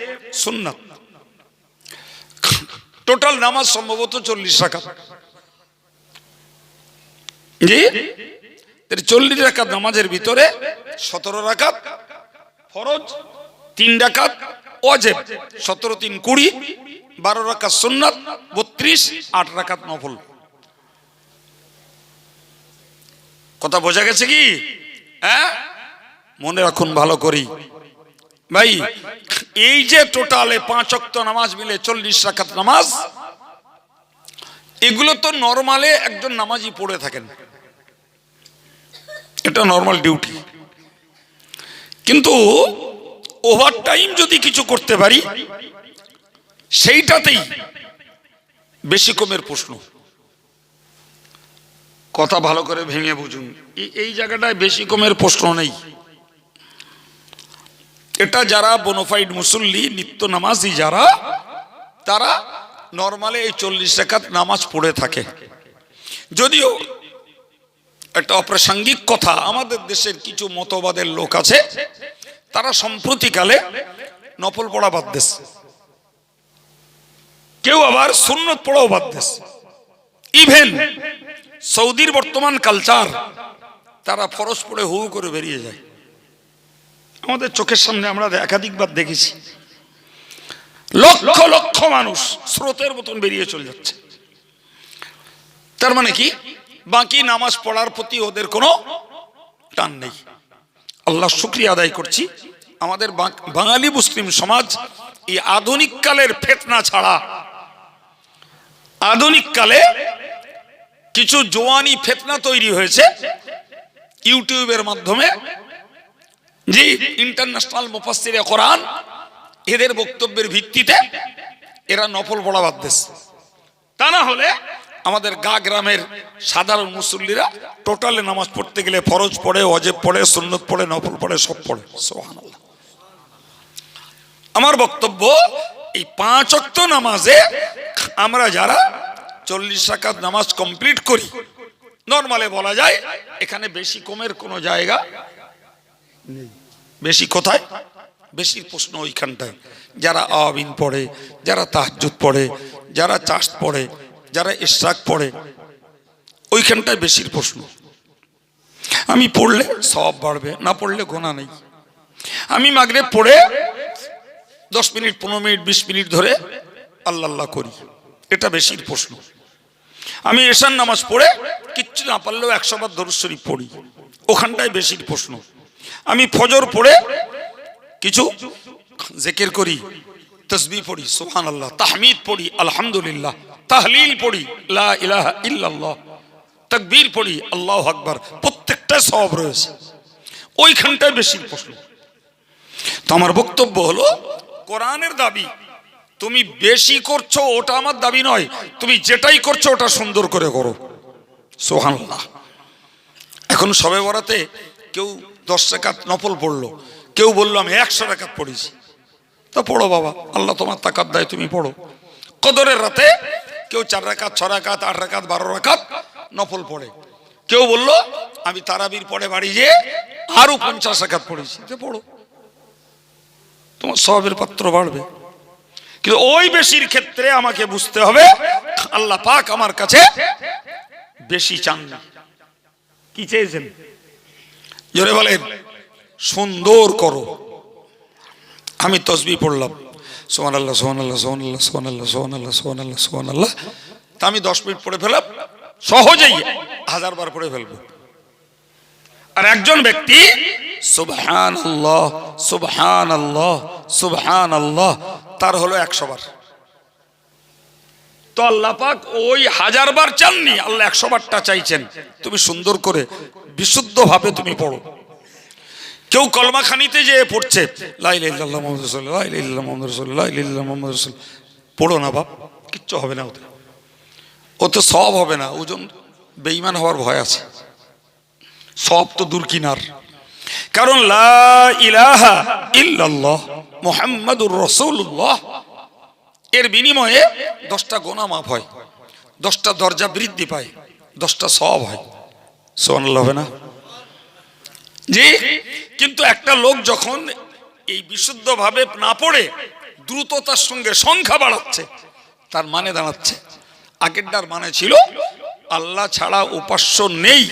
সুন্নাত, টোটাল নামাজ সম্ভবত 40 রাকাত। জি। 40 রাকাত নামাজের ভিতরে 17 রাকাত ফরজ, 3 রাকাত ওয়াজিব, 17 3 20, 12 রাকাত সুন্নাত, 32, 8 রাকাত নফল। কথা বোঝা গেছে কি? হ্যাঁ, মনে রাখুন ভালো করি ভাই। এই যে টোটালে 5 ওয়াক্ত নামাজ মিলে 40 রাকাত নামাজ, এগুলো তো নরমালে একজন নামাজি পড়ে থাকেন, এটা নরমাল ডিউটি। কিন্তু ওভার টাইম যদি কিছু করতে পারি, সেইটাতেই বেশি কমের প্রশ্ন। কথা ভালো করে ভেঙে বুঝুন, এই জায়গাটায় বেশি কমের প্রশ্ন নেই। এটা যারা বোনাফাইড মুসল্লি, নিত্য নামাজি যারা, তারা নরমালে এই 40 রাকাত নামাজ পড়ে থাকে। যদিও একটা অপ্রাসঙ্গিক কথা, আমাদের দেশের কিছু মতবাদের লোক আছে, তারা সম্প্রতিকালে নফল পড়া বাদ দিয়েছে, কেউ আবার সুন্নত পড়াও বাদ দিয়েছে। ইভেন সৌদির বর্তমান কালচার, তারা ফরজ পড়ে হু করে বেরিয়ে যায়। আমাদের চোখের সামনে আমরা একাধিকবার দেখেছি, লক্ষ লক্ষ মানুষ স্রোতের মতন বেরিয়ে চলে যাচ্ছে। তার মানে কি? বাকি নামাজ পড়ার প্রতি ওদের কোনো টান নেই। আল্লাহ শুকরিয়া আদায় করছি, আমাদের বাঙালি মুসলিম সমাজ এই আধুনিক কালের ফিতনা ছাড়া, আধুনিক কালে কিছু জওয়ানি ফিতনা তৈরি হয়েছে ইউটিউবের মাধ্যমে। জি, ইন্টারন্যাশনাল মুফাসসিরে কোরআন, এদের বক্তব্যের ভিত্তিতে এরা নফল পড়া বাদ দিয়েছে। তা না হলে আমাদের গা গ্রামের সাধারণ মুসল্লিরা টোটালে নামাজ পড়তে গেলে ফরজ পড়ে, ওয়াজিব পড়ে, সুন্নত পড়ে, নফল পড়ে, সব পড়ে। সুবহানাল্লাহ। আমার বক্তব্য, এই 5 ওয়াক্ত নামাজে আমরা যারা 40 রাকাত নামাজ কমপ্লিট করি, নরমালে বলা যায় এখানে বেশি কমের কোনো জায়গা নেই। বেশি কোথায়? বেশির প্রশ্ন ওইখানটায়। যারা আওয়াবিন পড়ে, যারা তাহাজ্জুদ পড়ে, যারা চাশ পড়ে, যারা ইশরাক পড়ে, ওইখানটায় বেশির প্রশ্ন। আমি পড়লে সওয়াব বাড়বে, না পড়লে গুনাহ নেই। আমি মাগরিব পড়ে 10 মিনিট, 15 মিনিট, 20 মিনিট ধরে আল্লাহ আল্লাহ করি, এটা বেশির প্রশ্ন। আমি এশার নামাজ পড়ে কিচ্ছু না পারলেও 100 বার দরুদ শরীফ পড়ি, ওখানটায় বেশির প্রশ্ন। আমি ফজর পড়ে কিছু জিকির করি, তাসবিহ পড়ি, সুবহানাল্লাহ, তাহমিদ পড়ি, আলহামদুলিল্লাহ, তাহলিল পড়ি, লা ইলাহা ইল্লাল্লাহ, তাকবীর পড়ি, আল্লাহু আকবার, প্রত্যেকটা সওয়াব রয়েছে, ওইখানটায় বেশি প্রশ্ন। তো আমার বক্তব্য হলো, কোরআনের দাবি তুমি বেশি করছো, ওটা আমার দাবি নয়। তুমি যেটাই করছো ওটা সুন্দর করে করো। সুবহানাল্লাহ। এখন শবে বরাতে কেউ 10 রাকাত নফল পড়লো, কেউ বললো আমি 100 রাকাত পড়েছি। তা পড়ো বাবা, আল্লাহ তোমার তাকাত দেয়, তুমি পড়ো। কদরের রাতে কেউ 4 রাকাত, 6 রাকাত, 8 রাকাত, 12 রাকাত নফল পড়ে। কেউ বললো আমি তারাবির পরে বাড়ি যেয়ে আরো 50 রাকাত পড়েছি। পড়ো, তোমার সওয়াবের পাত্র বাড়বে। কিন্তু ওই বেশির ক্ষেত্রে আমাকে বুঝতে হবে আল্লাহ পাক আমার কাছে বেশি চান না। কি চেয়েছেন? জোরে বলেন। সুন্দর করো। আমি তাসবিহ পড়লাম, সুবহানাল্লাহ, সুবহানাল্লাহ, সুবহানাল্লাহ, সুবহানাল্লাহ, সুবহানাল্লাহ, সুবহানাল্লাহ, সুবহানাল্লাহ, তা আমি 10 মিনিট পড়ে ফেললাম, সহজেই 1000 বার পড়ে ফেলবো। আর একজন ব্যক্তি সুবহানাল্লাহ, সুবহানাল্লাহ, সুবহানাল্লাহ, তার হলো 100 বার। তো আল্লাহ পাক ওই 1000 বার চাননি, আল্লাহ 100 বারটা চাইছেন তুমি সুন্দর করে বিশুদ্ধ ভাবে তুমি পড়ো। কেউ কলমা খানিতে যে পড়ছে লা ইলাহা ইল্লাল্লাহ মুহাম্মাদুর রাসূলুল্লাহ, লা ইলাহা ইল্লাল্লাহ মুহাম্মাদুর রাসূলুল্লাহ, লা ইলাহা ইল্লাল্লাহ মুহাম্মাদুর রাসূলুল্লাহ, পড়ো না বাপ, কিচ্ছু হবে না ওতে, ও তো সব হবে না, ওজন বেঈমান হওয়ার ভয় আছে, সব তো দূর কিনার। কারণ লা ইলাহা ইল্লাল্লাহ মুহাম্মাদুর রাসূলুল্লাহ এর বিনিময়ে 10টা গুনাহ মাফ হয়, 10টা দরজা বৃদ্ধি পায়, 10টা সওয়াব হয়। সুবহানাল্লাহ হবে না জি? কিন্তু একটা লোক যখন এই বিশুদ্ধ ভাবে না পড়ে দ্রুততার সঙ্গে সংখ্যা বাড়াচ্ছে, তার মানে দাঁড়াচ্ছে আগেরটার মানে ছিল আল্লাহ ছাড়া উপাস্য নেই,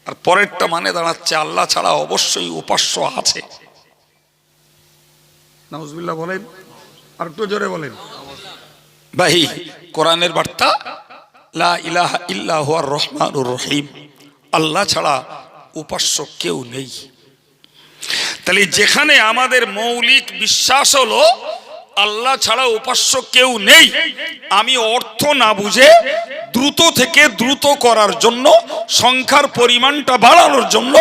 আর পরেরটা মানে দাঁড়াচ্ছে আল্লাহ ছাড়া অবশ্যই উপাস্য আছে। নাউজুবিল্লাহ বলেন, আর একটু জোরে বলেন ভাই। কোরআনের বার্তা লা ইলাহা ইল্লা হুয়ার রহমানুর রহিম, আল্লাহ ছাড়া উপাস্য কেউ নেই। তাহলে যেখানে আমাদের মৌলিক বিশ্বাস হলো আল্লাহ ছাড়া উপাস্য কেউ নেই, আমি অর্থ না বুঝে দ্রুত থেকে দ্রুত করার জন্য, সংখ্যার পরিমাণটা বাড়ানোর জন্য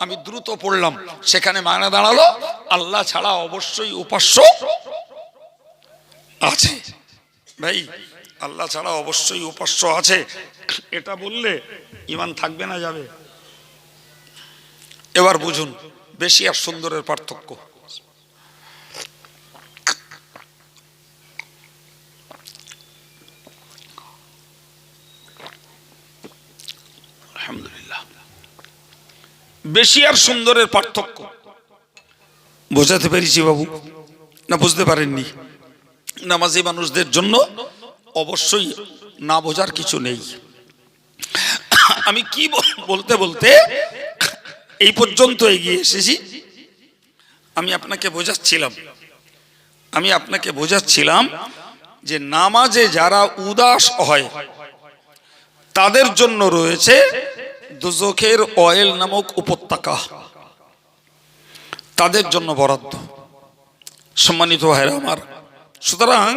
আমি দ্রুত পড়লাম, সেখানে মানে দাঁড়ালো আল্লাহ ছাড়া অবশ্যই উপাস্য আছে। ভাই আল্লাহ ছাড়া অবশ্যই উপাস্য আছে এটা বললে ঈমান থাকবে না যাবে? এবার বুঝুন বেশি আর সুন্দরের পার্থক্য। আলহামদুলিল্লাহ, বেশি আর সুন্দরের পার্থক্য বোঝাতে পেরেছি বাবু না বুঝতে পারেননি? নামাজি মানুষদের জন্য অবশ্যই না বোঝার কিছু নেই। আমি কি বলতে বলতে এই পর্যন্ত এগিয়ে এসেছি। আমি আপনাকে বোঝাচ্ছিলাম যে নামাজে যারা উদাস হয় তাদের জন্য রয়েছে দোজখের অয়েল নামক উপত্যকা, তাদের জন্য বরাদ্দ। সম্মানিত ভাইরা আমার, সুতরাং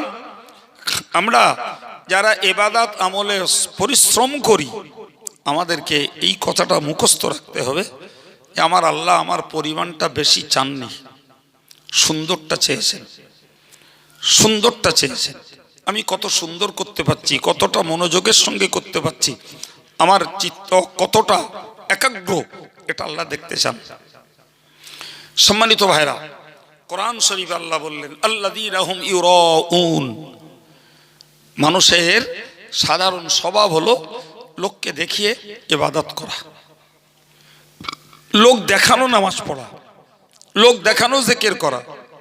আমরা যারা ইবাদত আমলে পরিশ্রম করি আমাদেরকে এই কথাটা মুখস্থ রাখতে হবে যে আমার আল্লাহ আমার পরিমাণটা বেশি চাননি, সুন্দরটা চেয়েছেন, সুন্দরটা চেয়েছেন। আমি কত সুন্দর করতে পারছি, কতটা মনোযোগের সঙ্গে করতে পারছি, আমার চিত্ত কতটা একাগ্র, এটা আল্লাহ দেখতে চান। সম্মানিত ভাইরা, কোরআন শরীফে আল্লাহ বললেন আল্লাযীনা হুম ইউরাউন, মানুষের সাধারণ স্বভাব হলো লোককে দেখিয়ে ইবাদত করা, লোক দেখানো নামাজ পড়া, লোক দেখানো জিকির করা,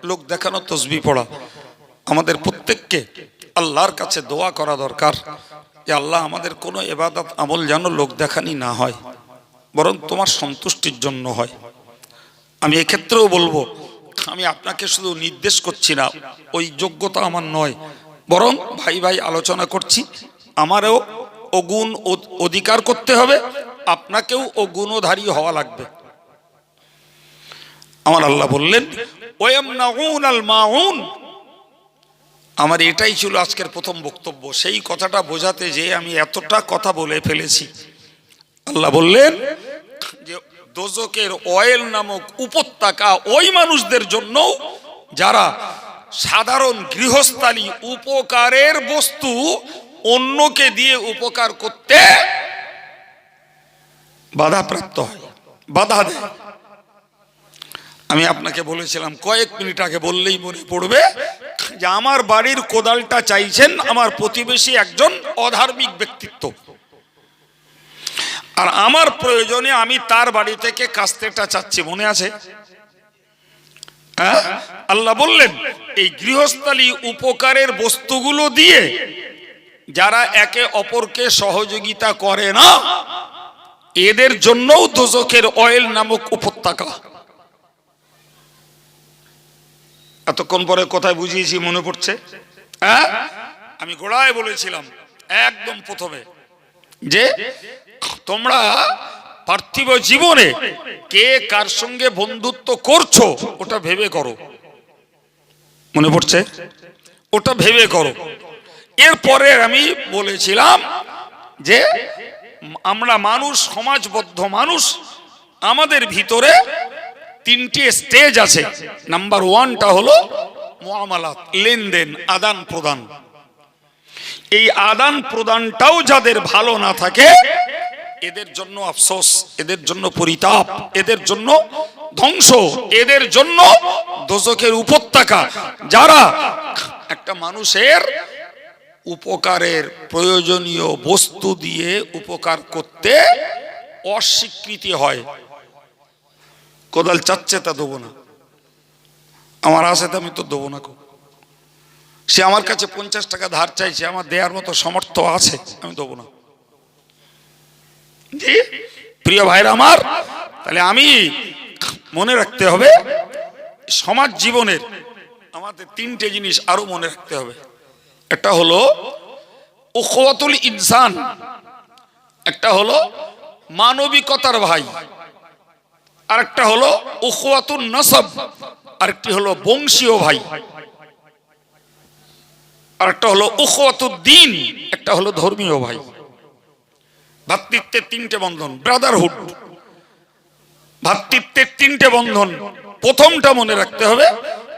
লোক দেখানো তাসবিহ পড়া। আমাদের প্রত্যেককে আল্লাহর কাছে দোয়া করা দরকার যে আল্লাহ আমাদের কোনো ইবাদত আমল যেন লোক দেখানি না হয়, বরং তোমার সন্তুষ্টির জন্য হয়। আমি এক্ষেত্রেও বলবো, আমি আপনাকে শুধু নির্দেশ করছি না, ওই যোগ্যতা আমার নয়, বরং ভাই ভাই আলোচনা করছি, আমারও ও গুণ অধিকার করতে হবে, আপনাকেও ও গুণধারী হওয়া লাগবে। আমার আল্লাহ বললেন ওয়ামনাউন আল মাউন। আমার এটাই ছিল আজকের প্রথম বক্তব্য, সেই কথাটা বোঝাতে যে আমি এতটা কথা বলে ফেলেছি। আল্লাহ বললেন যে দোজখের অয়েল নামক উপত্যকা ওই মানুষদের জন্য যারা সাধারণ গৃহস্থালী উপকারের বস্তু অন্যকে দিয়ে উপকার করতে বাধাপ্রাপ্ত হয়, বাধা দেয়। আমি আপনাকে বলেছিলাম কয়েক মিনিট আগে, বললেই মনে পড়বে যে আমার বাড়ির কোদালটা চাইছেন আমার প্রতিবেশী একজন অধার্মিক ব্যক্তিত্ব, আর আমার প্রয়োজনে আমি তার বাড়ি থেকে কাস্তেটা চাচ্ছি, মনে আছে? আল্লাহ বললেন এই গৃহস্থালী উপকারের বস্তুগুলো দিয়ে যারা একে অপরকে সহযোগিতা করে না এদের জন্যও দোজখের অয়েল নামক উপত্যকা। এতক্ষণ পরে কোথায় বুঝিয়েছি মনে পড়ছে? আমি গোড়ায় বলেছিলাম একদম প্রথমে যে তোমরা পার্থিব জীবনে কে কার সঙ্গে বন্ধুত্ব করছো ওটা ভেবে করো, মনে পড়ছে? ওটা ভেবে করো। এরপরে আমি বলেছিলাম যে আমরা মানুষ, সমাজবদ্ধ মানুষ, আমাদের ভিতরে তিনটি স্টেজ আছে। নাম্বার ওয়ানটা হলো মুআমালাত, লেনদেন, আদান প্রদান। এই আদান প্রদানটাও যাদের ভালো না থাকে, এদের জন্য আফসোস, এদের জন্য পরিতাপ, এদের জন্য ধ্বংস, এদের জন্য দোজখের উপত্যকা। যারা একটা মানুষের উপকারের প্রয়োজনীয় বস্তু দিয়ে উপকার করতে অস্বীকৃতি হয়, কোদাল চাচ্ছে তা দেবো না, আমার আছে তো আমি তো দেবো না। সে আমার কাছে 50 টাকা ধার চাইছে, আমার দেওয়ার মতো সামর্থ্য আছে, আমি দেবো না। জি প্রিয় ভাইরা আমার, তাহলে আমি মনে রাখতে হবে সমাজ জীবনের আমাদের তিনটে জিনিস আরো মনে রাখতে হবে। একটা হলো উখওয়াতুল ইনসান, একটা হলো মানবিকতার ভাই, আরেকটা হলো উখওয়াতুন নাসাব, আরেকটি হলো বংশীয় ভাই, আরেকটা হলো উখওয়াতুদ দ্বীন, একটা হলো ধর্মীয় ভাই। ভ্রাতৃত্বের তিনটে বন্ধন, ব্রাদারহুড, ভ্রাতৃত্বের তিনটে বন্ধন। প্রথমটা মনে রাখতে হবে,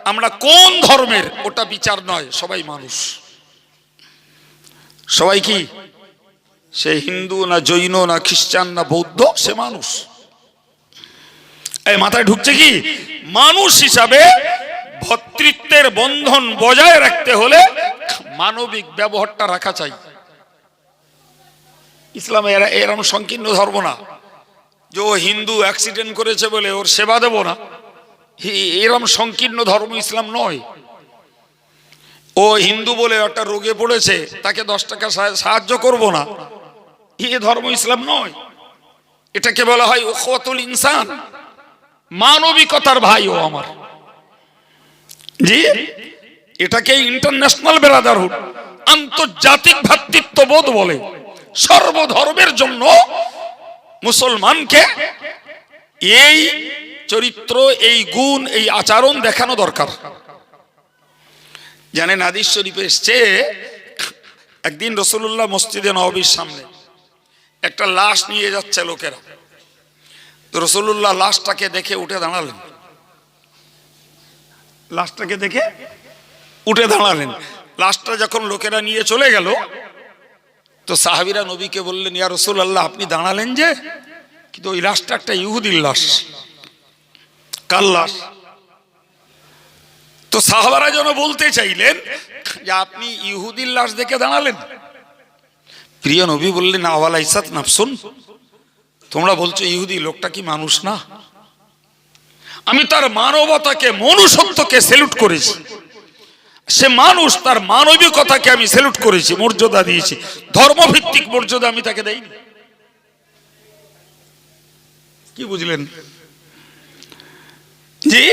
আমরা কোন ধর্মের ওটা বিচার নয়, সবাই মানুষ। সবাই কি, সে হিন্দু না জৈন না খ্রিস্টান না বৌদ্ধ, সে মানুষ। এই মাথায় ঢুকছে কি, মানুষ হিসাবে ভ্রাতৃত্বের বন্ধন বজায় রাখতে হলে মানবিক ব্যবহারটা রাখা চাই। ইসলাম এরকম সংকীর্ণ ধর্ম না যে ও হিন্দু অ্যাক্সিডেন্ট করেছে বলে ওর সেবা দেব না, এরকম সংকীর্ণ ধর্ম ইসলাম নয়। ও হিন্দু বলে একটা রোগে পড়েছে, তাকে 10 টাকা সাহায্য করব না, এই ধর্ম ইসলাম নয়। এটাকে বলা হয় উখওয়াতুল ইনসান, মানবিকতার ভাই ও আমার। জি, এটাকে ইন্টারন্যাশনাল ব্রাদারহুড, আন্তর্জাতিক ভ্রাতৃত্ববোধ বলে। সর্বধর্মের জন্য মুসলমানকে এই চরিত্র, এই গুণ, এই আচরণ দেখানো দরকার। জানেন হাদিস শরীফে এসছে, একদিন রাসূলুল্লাহ মসজিদে নববীর সামনে একটা লাশ নিয়ে যাচ্ছে লোকেরা। রাসূলুল্লাহ লাশটাকে দেখে উঠে দাঁড়ালেন, লাশটাকে দেখে উঠে দাঁড়ালেন। লাশটা যখন লোকেরা নিয়ে চলে গেল, তো সাহাবীরা নবীকে বললেন, ইয়া রাসূলুল্লাহ আপনি দাঁড়ালেন যে, কিন্তু ওই লাশটা একটা ইহুদির লাশ। কার লাশ? তো সাহাবারা যেন বলতে চাইলেন যে আপনি ইহুদির লাশ দেখে দাঁড়ালেন। প্রিয় নবী বললেন, আওয়ালাইসাত নাফসুন, তোমরা বলছো ইহুদি, লোকটা কি মানুষ না? আমি তার মানবতাকে, মনুষ্যত্বকে স্যালুট করেছি। সে মানুষ, তার মানবিকতাকে আমি স্যালুট করেছি, মর্যাদা দিয়েছি। ধর্মভিত্তিক মর্যাদা আমি তাকে দেইনি। কি বুঝলেন? জি,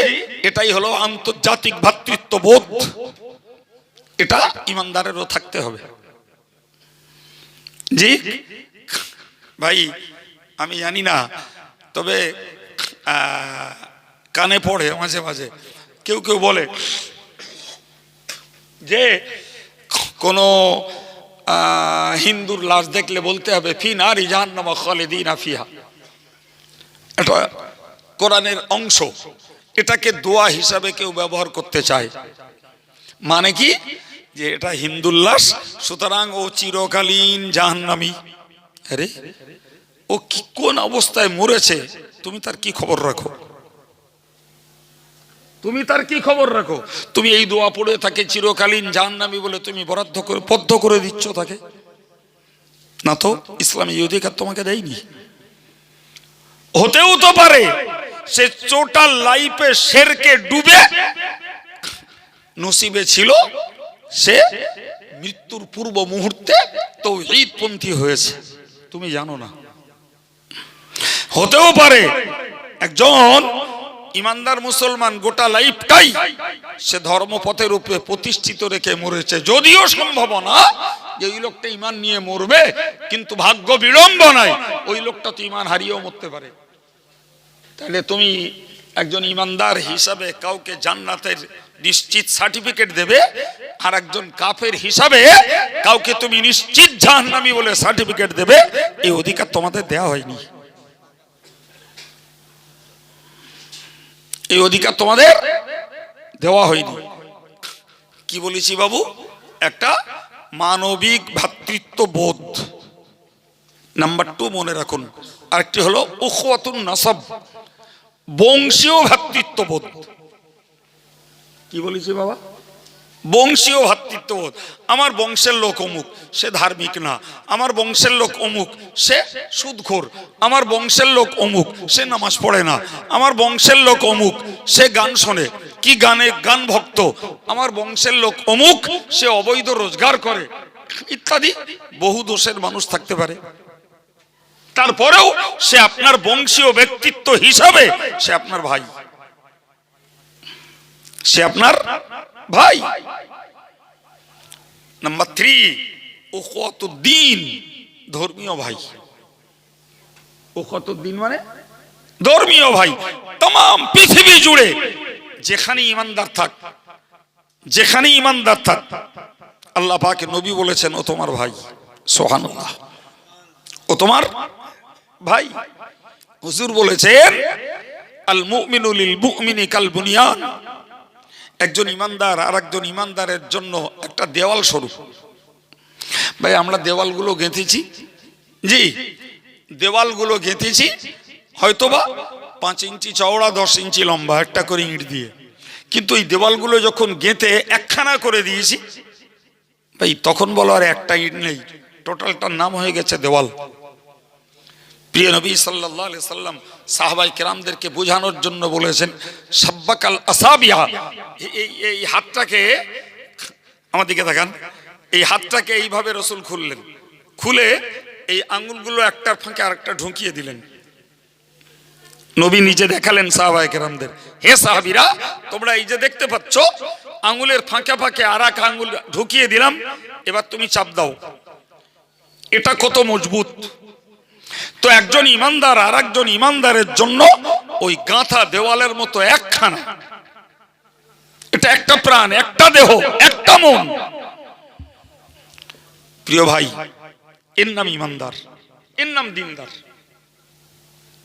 এটাই হলো আন্তর্জাতিক ভ্রাতৃত্ববোধ। এটা ইমানদারেরও থাকতে হবে। জি ভাই, আমি জানি না, তবে কানে পড়ে মাঝে মাঝে, কেউ কেউ বলে যে কোনো হিন্দুর লাশ দেখলে বলতে হবে ফি নারি জাহান্নাম খালিদিনা ফিহা। এটা কোরআনের অংশ, এটাকে দোয়া হিসাবে কেউ ব্যবহার করতে চায়। মানে কি, যে এটা হিন্দুর লাশ, সুতরাং ও চিরকালীন জাহান্নামী। আরে ও কি কোন অবস্থায় মরেছে তুমি তার কি খবর রাখো? তুমি তার কি খবর রাখো? তুমি এই দোয়া পড়ে তাকে চিরকালীন জাহান্নামী বলে তুমি বদ্ধ করে দিচ্ছ তাকে? না তো, ইসলাম এই অধিকার তোমাকে দেয়নি। হতেও তো পারে সে টোটাল লাইফে শেরকে ডুবে নসিবে ছিল, সে মৃত্যুর পূর্ব মুহূর্তে তাওহীদপন্থী হয়েছে, তুমি জানো না। হতেও পারে একজন ইমানদার মুসলমান গোটা লাইফটাই সে ধর্মপথের উপরে প্রতিষ্ঠিত রেখে মরেছে, যদিও সম্ভাবনা যে ওই লোকটা ইমান নিয়ে মরবে, কিন্তু ভাগ্য বিড়ম্বনায় ওই লোকটা তো ইমান হারিয়েও মরতে পারে। তাহলে তুমি একজন ইমানদার হিসাবে কাউকে জান্নাতের নিশ্চিত সার্টিফিকেট দেবে, আর একজন কাফের হিসাবে কাউকে তুমি নিশ্চিত জাহান্নামী বলে সার্টিফিকেট দেবে, এই অধিকার তোমাদের দেয়া হয়নি। এই অধিকার তোমাদের দেওয়া হয়নি। কি বলেছি বাবু? একটা মানবিক ভ্রাতৃত্ব বোধ। নাম্বার 2 মনে রাখুন, আরেকটি হলো উখওয়াতুন নাসাব, বংশীয় ভ্রাতৃত্ববোধ। কি বলেছি বাবা? বংশীয় ভ্রাতৃত্ববোধ। আমার বংশের লোক অমুক, সে ধার্মিক না। আমার বংশের লোক অমুক, সে সুদখোর। আমার বংশের লোক অমুক, সে নামাজ পড়ে না। আমার বংশের লোক অমুক, সে গান শোনে, কি গান ভক্ত। আমার বংশের লোক অমুক, সে অবৈধ রোজগার করে, ইত্যাদি বহু দোষের মানুষ থাকতে পারে। তারপরেও সে আপনার বংশীয় ব্যক্তিত্ব হিসাবে সে আপনার ভাই, সে আপনার ভাই। নাম্বার 3 উখওয়াতুদ্দিন, ধর্মীয় ভাই। উখওয়াতুদ্দিন মানে ধর্মীয় ভাই। तमाम পৃথিবী জুড়ে যেখানে ঈমানদার থাক, যেখানে ঈমানদার থাক, আল্লাহ পাক নবী বলেছেন ও তোমার ভাই। সুবহানাল্লাহ, ও তোমার ভাই। হুজুর বলেছেন আল মুমিনু লিল মুমিনি কাল বুনিয়ান, একজন ইমানদার আর একজন ইমানদারের জন্য একটা দেওয়াল স্বরূপ। ভাই আমরা দেওয়ালগুলো গেঁথেছি, জি দেওয়ালগুলো গেঁথেছি হয়তোবা 5 ইঞ্চি চওড়া 10 ইঞ্চি লম্বা একটা করে ইট দিয়ে, কিন্তু এই দেওয়ালগুলো যখন গেঁথে একখানা করে দিয়েছি ভাই, তখন বলো আর একটা ইট নেই, টোটালটার নাম হয়ে গেছে দেওয়াল। প্রিয় নবী সাল্লাল্লাহু আলাইহি সাল্লাম সাহাবায়ে কেরামদেরকে বোঝানোর জন্য বলেছেন সাব্বাকাল আসাবিয়া, এই হাতটাকে আমার দিকে তাকান, এই হাতটাকে এইভাবে রাসূল খুললেন, খুলে এই আঙ্গুলগুলো একটার ফাঁকে আরেকটা ঢুকিয়ে দিলেন। নবী নিজে দেখালেন সাহাবায়ে কেরামদের, হে সাহাবীরা তোমরা এই যে দেখতে পাচ্ছ আঙ্গুলের ফাঁকে ফাঁকে আরেক আঙ্গুল ঢুকিয়ে দিলাম, এবার তুমি চাপ দাও। এটা কত মজবুত। তো একজন ইমানদার আর একজন ইমানদারের জন্য ওই গাঁথা দেওয়ালের মতো একখানা, এটা একটা প্রাণ, একটা দেহ, একটা মন। প্রিয় ভাই, এর নাম ইমানদার, এর নাম দিনদার।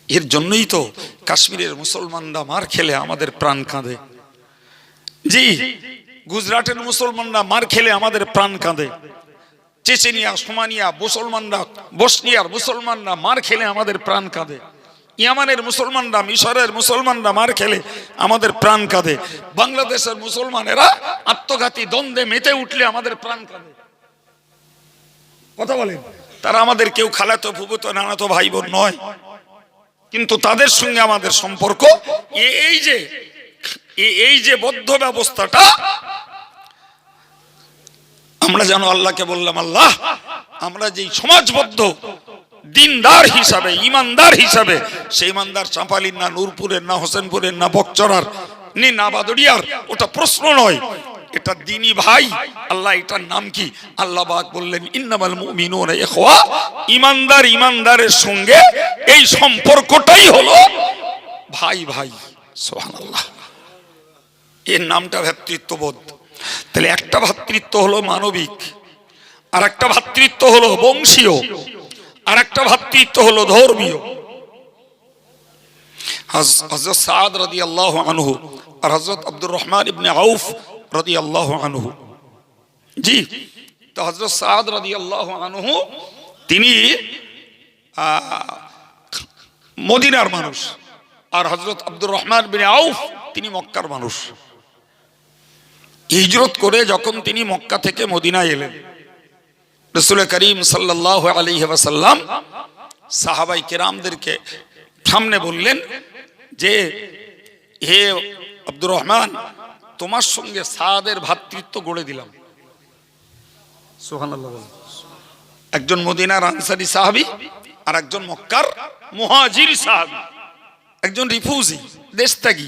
এর জন্যই তো কাশ্মীরের মুসলমানরা মার খেলে আমাদের প্রাণ কাঁদে, জি গুজরাটের মুসলমানরা মার খেলে আমাদের প্রাণ কাঁদে, চেচেনিয়া সোমানিয়া মুসলমানরা, বসনিয়ার মুসলমানরা মার খেলে আমাদের প্রাণ কাঁদে, ইয়ামানের মুসলমানরা, মিশরের মুসলমানরা মার খেলে আমাদের প্রাণ কাঁদে, বাংলাদেশের মুসলমানেরা আত্মঘাতী দ্বন্দ্বে মেতে উঠলে আমাদের প্রাণ কাঁদে। কথা বলেন, তারা আমাদের কেউ খালাতো ফুফুতো নানাতো ভাই বোন নয়, কিন্তু তাদের সঙ্গে আমাদের সম্পর্ক এই যে বদ্ধ ব্যবস্থাটা, আমরা যেন আল্লাহকে বললাম আল্লাহ আমরা যেই সমাজবদ্ধ দিনদার হিসাবে, ইমানদার হিসাবে, সেই ইমানদার চাঁপালির না, নূরপুরের না, হোসেনপুরের না, বকচরার না, বাদুড়িয়ার, ওটা প্রশ্ন নয়, এটা দিনী ভাই। আল্লাহ এটার নাম কি? আল্লাহ পাক বললেন ইন্নামাল মুমিনুনা ইখওয়া, ইমানদার ইমানদারের সঙ্গে এই সম্পর্কটাই হলো ভাই ভাই। সুবহানাল্লাহ, এর নামটা ভ্রাতৃত্ববোধ। তাহলে একটা ভ্রাতৃত্ব হলো মানবিক, আর একটা ভ্রাতৃত্ব হলো বংশীয়, আর একটা ভ্রাতৃত্ব হলো ধর্মীয়। হযরত সাদ রাদিয়াল্লাহু আনহু আর হযরত আব্দুর রহমান ইবনে আউফ রাদিয়াল্লাহু আনহু, জি তো হযরত সাদ রাদিয়াল্লাহু আনহু তিনি মদিনার মানুষ, আর হযরত আব্দুর রহমান ইবনে আউফ তিনি মক্কার মানুষ। হিজরত করে যখন তিনি মক্কা থেকে মদিনায় এলেন, রাসূল করিম সাল্লাল্লাহু আলাইহি ওয়াসাল্লাম সাহাবায়ে কেরামদেরকে সামনে বললেন যে হে আব্দুর রহমান, তোমার সঙ্গে সাদের ভ্রাতৃত্ব গড়ে দিলাম। সুবহানাল্লাহ। একজন মদিনার আনসারী সাহাবী আর একজন মক্কার মুহাজির সাহাবী, একজন রিফিউজি দেশত্যাগী,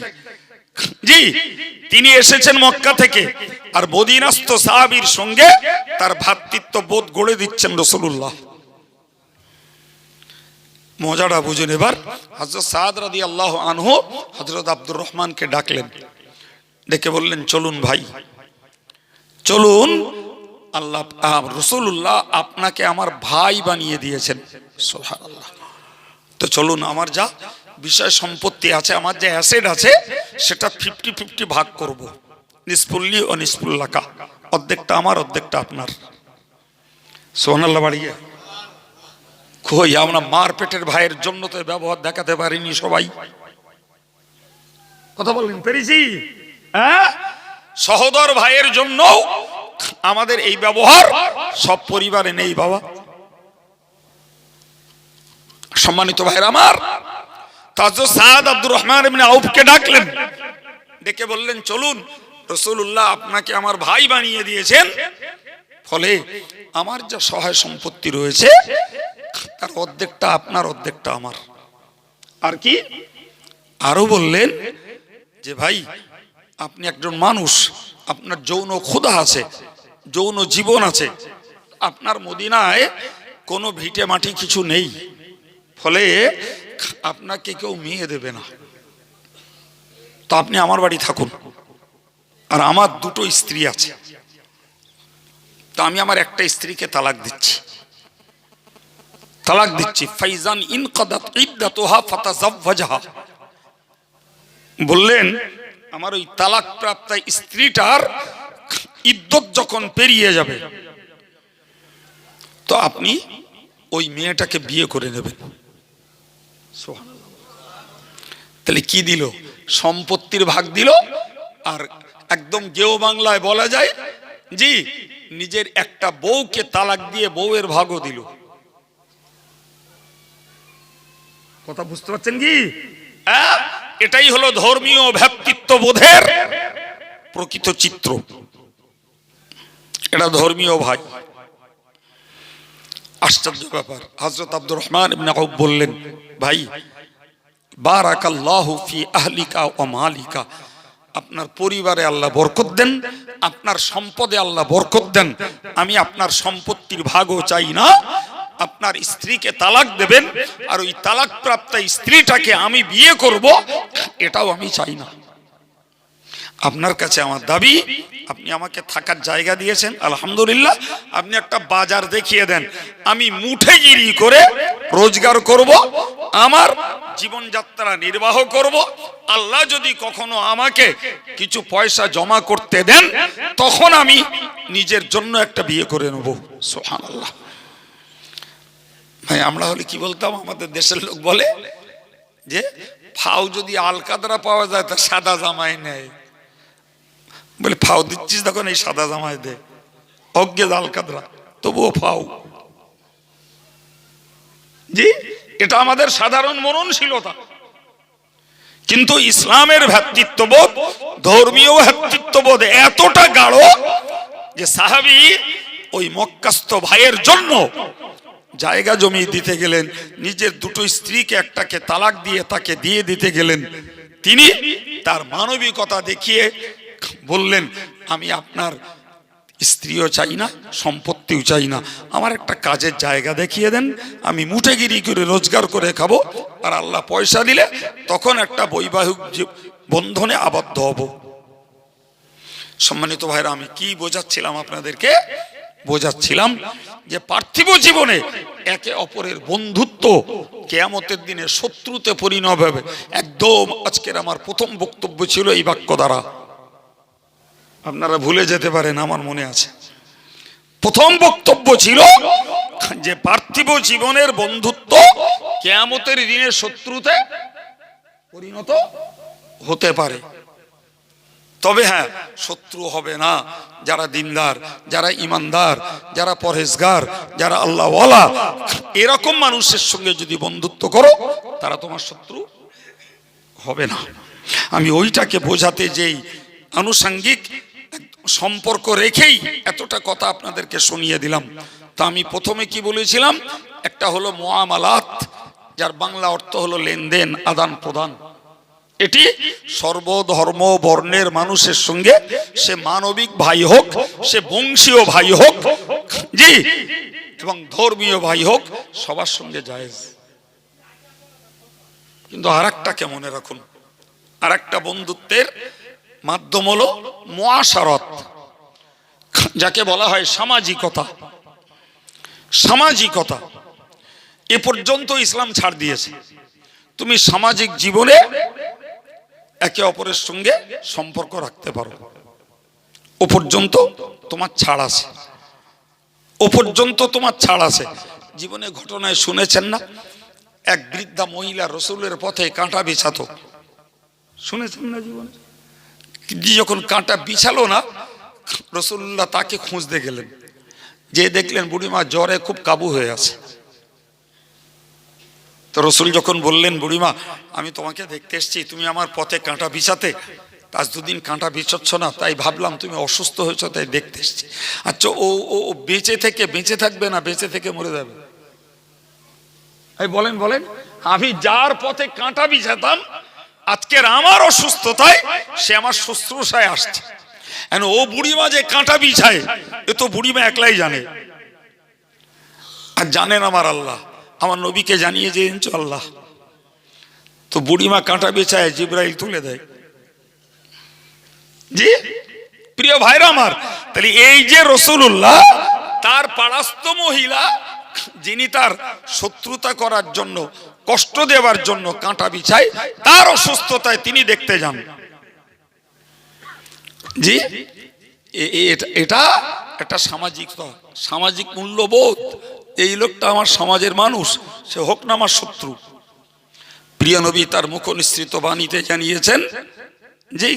জি তিনি এসেছেন মক্কা থেকে, আর মদিনাস্থ সাহাবীর সঙ্গে তার ভ্রাতৃত্ব বোধ গড়ে দিচ্ছেন রাসূলুল্লাহ। মজাটা বুঝুন এবার। হযরত সাদ রাদিয়াল্লাহু আনহু হযরত আব্দুর রহমানকে ডাকলেন, ডেকে বললেন চলুন ভাই চলুন, আল্লাহ রাসূলুল্লাহ আপনাকে আমার ভাই বানিয়ে দিয়েছেন। সুবহানাল্লাহ। তো চলুন, আমার যা বিষয় সম্পত্তি আছে, আমার যে অ্যাসেট আছে, সেটা 50-50 ভাগ করব, নিসফুল্লি ও নিসফুল্লাকা, অর্ধেকটা আমার অর্ধেকটা আপনার। সুবহানাল্লাহ। বাড়িয়ে কই আমরা মার পেটের ভাইয়ের জন্য তো ব্যবহার দেখাতে পারিনি সবাই। কথা বলেন পেরেছি? হ্যাঁ, সহোদর ভাইয়ের জন্য আমাদের এই ব্যবহার সব পরিবারে নেই বাবা। সম্মানিত ভাইরা আমার, তাজুদ সাদ আব্দুর রহমান ইবনে আউফকে ডাকলেন, ডেকে বললেন চলুন, রাসূলুল্লাহ আপনাকে আমার ভাই বানিয়ে দিয়েছেন, ফলে আমার যা সহায় সম্পত্তি রয়েছে তার অর্ধেকটা আপনার অর্ধেকটা আমার। আর কি আরো বললেন যে ভাই আপনি একজন মানুষ, আপনার যৌন ক্ষুধা আছে, যৌন জীবন আছে, আপনার মদিনায় কোনো ভিটে মাটি কিছু নেই, ফলে আপনাকে কেউ মেয়ে দেবে না, তো আপনি আমার বাড়ি থাকুন। আর আমার দুটো স্ত্রী আছে, তো আমি আমার একটা স্ত্রীকে তালাক দিচ্ছি, ফাইজান ইনকাদাত ইদ্দাতুহা ফাতাযাওয়াজহা। বললেন আমার ওই তালাক প্রাপ্ত স্ত্রীটার ইদ্যত যখন পেরিয়ে যাবে, তো আপনি ওই মেয়েটাকে বিয়ে করে নেবেন। তাহলে কি দিল? সম্পত্তির ভাগ দিল, আর একদম গেও বাংলায় বলা যায় জি, নিজের একটা বউকে তালাক দিয়ে বউয়ের ভাগও দিল। কথা বুঝতে পারছেন কি? এটাই হলো ধর্মীয় ভ্রাতৃত্ববোধের প্রকৃত চিত্র। এটা ধর্মীয় ভাই। আশ্চর্য ব্যাপার, হযরত আব্দুর রহমান ইবনে আউফ বললেন ভাই বারাকাল্লাহু ফি আহলিকা ওয়া মালিকা, আপনার পরিবারে আল্লাহ বরকত দেন, আপনার সম্পদে আল্লাহ বরকত দেন। আমি আপনার সম্পত্তির ভাগও চাই না, আপনার স্ত্রীকে তালাক দেবেন আর ওই তালাক প্রাপ্ত স্ত্রীটাকে আমি বিয়ে করব, এটাও আমি চাই না। আপনার কাছে আমার দাবি, আপনি আমাকে থাকার জায়গা দিয়েছেন, আলহামদুলিল্লাহ, আপনি একটা বাজার দেখিয়ে দেন, আমি মুঠেগিরি করে রোজগার করব, আমার জীবনযাত্রা নির্বাহ করব। আল্লাহ যদি কখনো আমাকে কিছু পয়সা জমা করতে দেন, তখন আমি নিজের জন্য একটা বিয়ে করে নেব। সুবহানাল্লাহ। ভাই আমরা হলে কি বলতাম? আমাদের দেশের লোক বলে যে ফাও যদি আলকাতরা পাওয়া যায় তা সাদা জামাই নেয়। বলে ফাও দিচ্ছিস তখন এই সাদা জামাই দে, অজ্ঞে আলকাতরা তবুও ফাও। জি, এটা আমাদের সাধারণ মননশীলতা, কিন্তু ইসলামের ভ্রাতৃত্ববোধ, ধর্মীয় ভ্রাতৃত্ববোধ এতটা গাঢ় যে সাহাবী ওই মক্কাস্থ ভাইয়ের জন্য জায়গা জমি দিতে গেলেন, নিজের দুটো স্ত্রীকে একটাকে তালাক দিয়ে তাকে দিয়ে দিতে গেলেন। তিনি তার মানবিকতা দেখিয়ে বললেন আমি আপনার স্ত্রীও চাই না, সম্পত্তিও চাই না, আমার একটা কাজের জায়গা দেখিয়ে দেন, আমি মুঠেগিরি করে রোজগার করে খাবো, আর আল্লাহ পয়সা দিলে তখন একটা বৈবাহিক বন্ধনে আবদ্ধ হব। সম্মানিত ভাইরা, আমি কি বোঝাচ্ছিলাম আপনাদেরকে? বোঝাচ্ছিলাম যে পার্থিব জীবনে একে অপরের বন্ধুত্ব কিয়ামতের দিনে শত্রুতে পরিণত হবে। একদম আজকের আমার প্রথম বক্তব্য ছিল এই বাক্য দ্বারা, আপনারা ভুলে যেতে পারেন, আমার মনে আছে। প্রথম বক্তব্য ছিল যে পার্থিব জীবনের বন্ধুত্ব কিয়ামতের দিনে শত্রুতে পরিণত হতে পারে। তবে হ্যাঁ, শত্রু হবে না যারা দিনদার, যারা ইমানদার, যারা পরহেজগার, যারা আল্লাহওয়ালা, এরকম মানুষের সঙ্গে যদি বন্ধুত্ব করো তারা তোমার শত্রু হবে না। আমি ওইটাকে বোঝাতে যেই আনুষঙ্গিক সম্পর্ক রেখেই এতটা কথা আপনাদেরকে শুনিয়ে দিলাম। তা আমি প্রথমে কি বলেছিলাম? একটা হলো মুআমালাত, যার বাংলা অর্থ হলো লেনদেন, আদান প্রদান। এটি সর্বধর্ম বর্ণের মানুষের সঙ্গে, সে মানবিক ভাই হোক, সে বংশীয় ভাই হোক, জি, এবং ধর্মীয় ভাই হোক, সবার সঙ্গে জায়েজ। কিন্তু আর একটাকে মনে রাখুন, আর একটা বন্ধুত্বের মাধ্যম হলো মুআশারাত, যাকে বলা হয় সামাজিকতা। সামাজিকতা এ পর্যন্ত ইসলাম ছাড় দিয়েছে। তুমি সামাজিক জীবনে একে অপরের সঙ্গে সম্পর্ক রাখতে পারো, ও পর্যন্ত তোমার ছাড় আছে, ও পর্যন্ত তোমার ছাড় আছে। জীবনে ঘটনায় শুনেছেন না, এক বৃদ্ধা মহিলা রসুলের পথে কাঁটা বিছাতো, শুনেছেন না জীবনে? যখন কাঁটা বিছালো না, রসুল্লাহ তাকে খুঁজতে গেলেন, যে দেখলেন বুড়িমা জ্বরে খুব কাবু হয়ে আছে। তো রসুল যখন বললেন, বুড়িমা আমি তোমাকে দেখতে এসেছি, তুমি আমার পথে কাঁটা বিছাতে, আজ দুদিন কাঁটা বিছাচ্ছ না, তাই ভাবলাম তুমি অসুস্থ হয়েছ, তাই দেখতে এসেছি। আচ্ছা ও ও বেঁচে থাকবে না বেঁচে থেকে মরে যাবে? বলেন বলেন। আমি যার পথে কাঁটা বিছাতাম, আজকের আমার অসুস্থতায় সে আমার শুশ্রূষায় আসছে। ও বুড়িমা যে কাঁটা বিছায়, এ তো বুড়িমা একলাই জানে, আর জানেন আমার আল্লাহ, আমার নবীকে জানিয়ে যে আল্লাহ। তো বুড়িমা কাঁটা বিছায়, জিবরাইল তুলে দেয়। জি প্রিয় ভাইরা আমার, তাহলে এই যে রাসূলুল্লাহ, তার পাড়াস্থ মহিলা, যিনি তার শত্রুতা করার জন্য, কষ্ট দেওয়ার জন্য কাঁটা বিছায়, তার অসুস্থতায় তিনি দেখতে যান। জি এটা একটা সামাজিক মূল্যবোধ। এই লোকটা আমার সমাজের মানুষ, সে হোক না আমার শত্রু। প্রিয় নবী তার মুখ নিঃসৃত বাণীতে জানিয়েছেন যে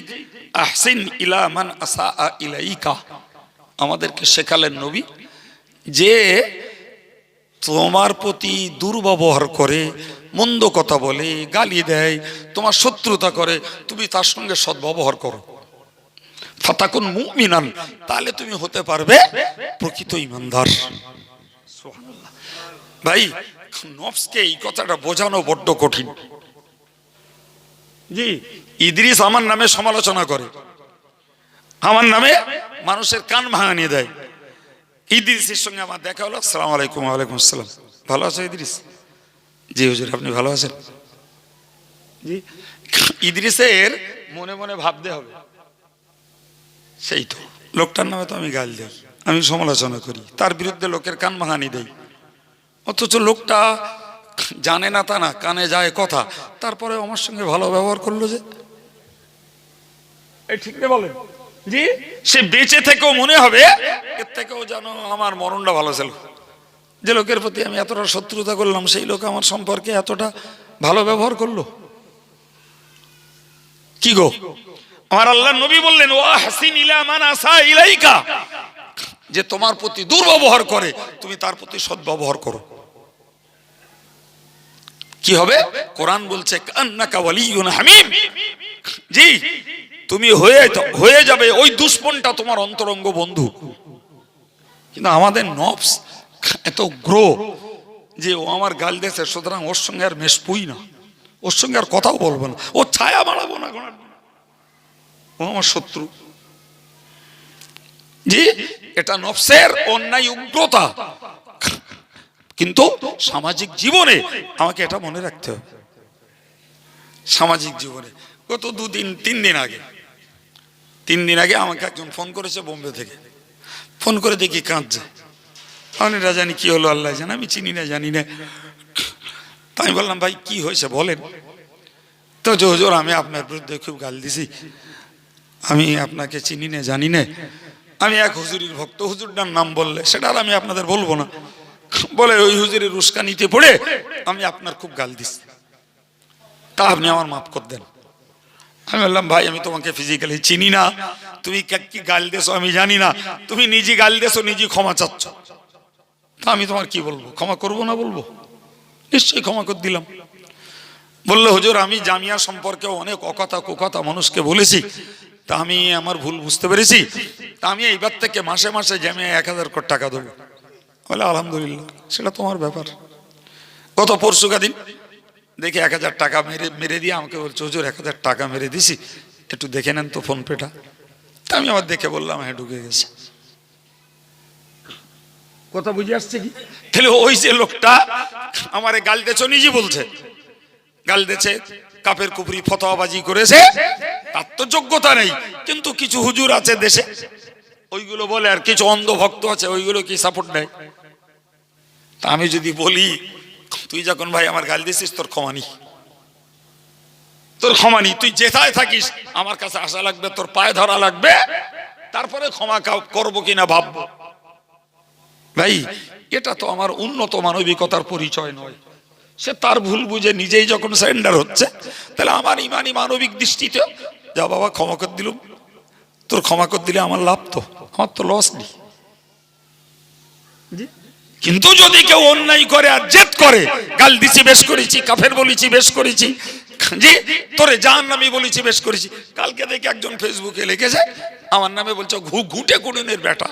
আহসিন ইলা মান আসা ইলাইকা, আমাদেরকে শেখালেন নবী, যে তোমার প্রতি দুর্ব্যবহার করে, মন্দ কথা বলে, গালি দেয়, তোমার শত্রুতা করে, তুমি তার সঙ্গে সদ্ব্যবহার করো। ফাতাকুন মুমিনান, তাহলে তুমি হতে পারবে প্রকৃত ঈমানদার। সুবহানাল্লাহ। ভাই নফসকে এই কথাটা বোঝানো বড্ড কঠিন। জি ইদ্রিস আমার নামে সমালোচনা করে, আমার নামে মানুষের কান ভাঙানিয়ে দেয়। ইদ্রিসের সঙ্গে আমার দেখা হলো, আসসালামু আলাইকুম। ওয়ালাইকুম আসসালাম। ভালো আছো ইদ্রিস? জি হুজুর, আপনি ভালো আছেন? জি ইদ্রিসের মনে মনে ভাবতে হবে, সেই তো লোকটার নামে তো আমি গাল দেই, আমি সমালোচনা করি, তার বিরুদ্ধে লোকের কান ভাঙানি দেই, অথচ লোকটা জানে না তা না, কানে যায় কথা, তারপরে আমার সঙ্গে ভালো ব্যবহার করলো যে। এই ঠিক না বলেন? জি সে বেঁচে থেকেও মনে হবে এর থেকেও যেন আমার মরণটা ভালো ছিল। যে লোকের প্রতি আমি এতটা শত্রুতা করলাম, সেই লোক আমার সম্পর্কে এতটা ভালো ব্যবহার করলো। কি গো, আমার আল্লাহ নবী বললেন, ওয়া হাসিন ইলা মান আসা ইলাইকা, যে তোমার প্রতি দুর্ব্যবহার করে, তুমি তার প্রতি সদ্ব্যবহার করো। কি হবে? কোরআন বলছে কান্নাকা ওয়ালিয়ুন হামিম, জি তুমি হয়ে যাবে ওই দুশমনটা তোমার অন্তরঙ্গ বন্ধু। কিন্তু আমাদের নফস এত উগ্র যে ও আমার গাল দিয়েছে, সুতরাং ওর সঙ্গে আর মেশবই না, ওর সঙ্গে আর কথাও বলবো না, ও ছায়া বাড়াবো না, ও আমার শত্রু। জি এটা নফসের অন্যায় উগ্রতা। কিন্তু সামাজিক জীবনে আমাকে এটা মনে রাখতে হবে। সামাজিক জীবনে গত 3 দিন আগে আমাকে একজন ফোন করেছে বোম্বে থেকে। ফোন করে দেখি কাঁদছে, আমি না জানি কি হলো, আল্লাহ জানে, আমি চিনি না জানি না। আমি বললাম, ভাই কি হয়েছে বলেন? তো হুজুর আমি আপনার বিরুদ্ধে খুব গাল দিছি, আমি আপনাকে চিনি না জানি না, আমি এক হুজুরির ভক্ত, হুজুরটার নাম বললে সেটা আর আমি আপনাদের বলবো না, বলে ওই হুজুরের উস্কানিতে পড়ে আমি আপনার খুব গাল দিচ্ছি, তা আপনি আমার মাফ করে দেন। আমি বললাম, ভাই আমি তোমাকে ফিজিক্যালি চিনি না, তুমি কি গাল দিয়েছো আমি জানি না, তুমি নিজে গাল দিয়েছো, নিজে ক্ষমা চাচ্ছ, তা আমি তোমার কি বলবো? ক্ষমা করবো না বলবো? নিশ্চয়ই ক্ষমা করে দিলাম। বললো, হুজুর আমি জামিয়া সম্পর্কে অনেক অকথা কুকথা মানুষকে বলেছি, তা আমি আমার ভুল বুঝতে পেরেছি, তা আমি এইবার থেকে মাসে মাসে জামিয়া 1000 কোটি টাকা দেবো। বলে আলহামদুলিল্লাহ, সেটা তোমার ব্যাপার। গত পরশুদিন দেখি 1000 টাকা মেরে দিয়ে আমাকে বলছে, হুজুর 1000 টাকা মেরে দিছি, একটু দেখে নেন তো ফোন পেটা। তা আমি আবার দেখে বললাম, হ্যাঁ ঢুকে গেছে। কথা বুঝে আসছে কি? তাহলে ওই যে লোকটা আমারে গাল দিয়েছ, নিজে বলছে গাল দিয়েছে, কাফের কুফরি ফতোয়াবাজি করেছে, তার তো যোগ্যতা নেই। কিন্তু কিছু হুজুর আছে দেশে, ওইগুলো বলে, আর কিছু অন্ধ ভক্ত আছে, ওইগুলো কি সাপোর্ট নেয়। তা আমি যদি বলি, তুই যখন ভাই আমার গাল দিছিস, তোর ক্ষমা নেই, তোর ক্ষমা নেই, তুই যেথায় থাকিস আমার কাছে আসা লাগবে, তোর পায়ে ধরা লাগবে, তারপরে ক্ষমা করবো কিনা ভাববো। ভাই এটা তো আমার উন্নত মানবিকতার পরিচয় নয়। সে তার ভুল বুঝে নিজেই যখন সারেন্ডার হচ্ছে, তাহলে আমার ইমানি মানবিক দৃষ্টিতে, যা বাবা ক্ষমা করে দিলুম, তোর ক্ষমা করে দিলে আমার লাভ, তো আমার তো লস নেই। কিন্তু যদি কেউ অন্যায় করে আর জেদ করে, গাল দিছি বেশ করেছি, কাফের বলেছি বেশ করেছি, জি তোরে জাহান্নামী বলেছি বেশ করেছি। কালকে দেখে একজন ফেসবুকে লিখেছে আমার নামে, বলছে ঘুঁটে কুড়ুনের বেটা।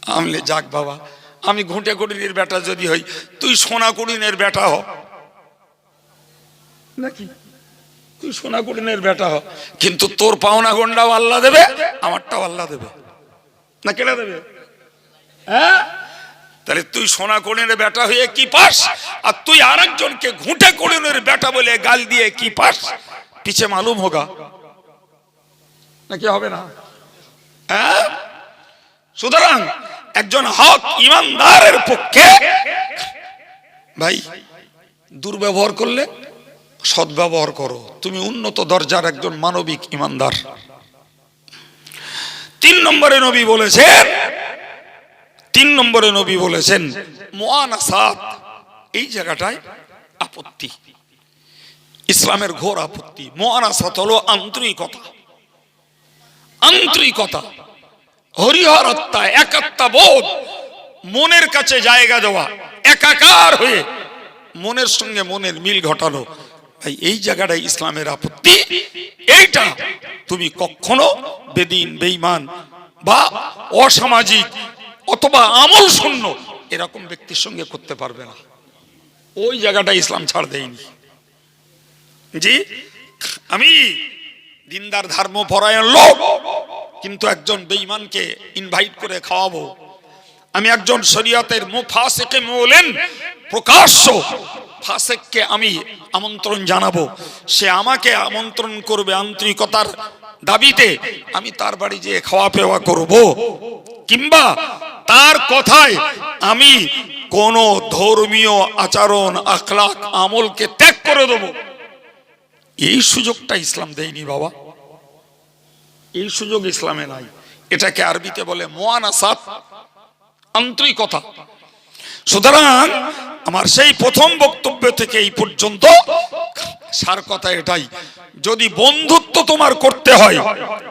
আমলে যাক বাবা, আমি ঘুঁটে কুড়ুনের বেটা যদি হই, তুই সোনা কুড়ুনের বেটা হ নাকি, তুই সোনা কুড়ুনের বেটা হ, কিন্তু তোর পাওনা গন্ডাও আল্লাহ দেবে, আমারটাও আল্লাহ দেবে না, কেটে দেবে? হ্যাঁ, তাহলে তুই সোনা কুড়ুনের বেটা হয়ে কি পাস, আর তুই আরেকজনকে ঘুঁটে কুড়ুনের বেটা বলে গাল দিয়ে কি পাস, পিছে মালুম হোগা নাকি হবে না? হ্যাঁ, সুতরাং একজন হক ইমানদারের পক্ষে ভাই দুর্ব্যবহার করলে সদ্ব্যবহার করো, তুমি উন্নত দরজার একজন মানবিক ইমানদার। 3 নম্বরে নবী বলেছেন মুআনাসাত। এই জায়গাটায় আপত্তি, ইসলামের ঘোর আপত্তি। মুআনাসাত হলো আন্তরিকতা, হরিহরত্তা, একাত্মা বোধ, মনের কাছে জায়গা দেওয়া, একাকার হয়ে মনের সঙ্গে মনের মিল ঘটানো। ভাই এই জায়গাটাই ইসলামের আপত্তি। এইটা তুমি কখনো বেদিন, বেঈমান বা অসামাজিক অথবা আমল শূন্য এরকম ব্যক্তির সঙ্গে করতে পারবে না। ওই জায়গাটা ইসলাম ছাড় দেয়নি। জি, আমি দিনদার ধর্মপরায়ণ লোক, কিন্তু একজন বেঈমানকে ইনভাইট করে খাওয়াবো, আমি একজন শরীয়তের মুফাসিকে মুলেন প্রকাশ্য ফাসিককে আমি আমন্ত্রণ জানাবো, সে আমাকে আমন্ত্রণ করবে আন্তরিকতার দাবিতে, আমি তার বাড়ি যেয়ে খাওয়া পেওয়া করব, কিংবা তার কথায় আমি কোন ধর্মীয় আচরণ আখলাক আমলকে ত্যাগ করে দেব, এই সুযোগটা ইসলাম দেয়নি বাবা, এই সুযোগ ইসলামে নাই। এটাকে আরবিতে বলে মুআনাসাত, আন্তরিকতা। সুতরাং আমার সেই প্রথম বক্তব্য থেকে এই পর্যন্ত সার কথা এটাই, যদি বন্ধুত্ব তোমার করতে হয়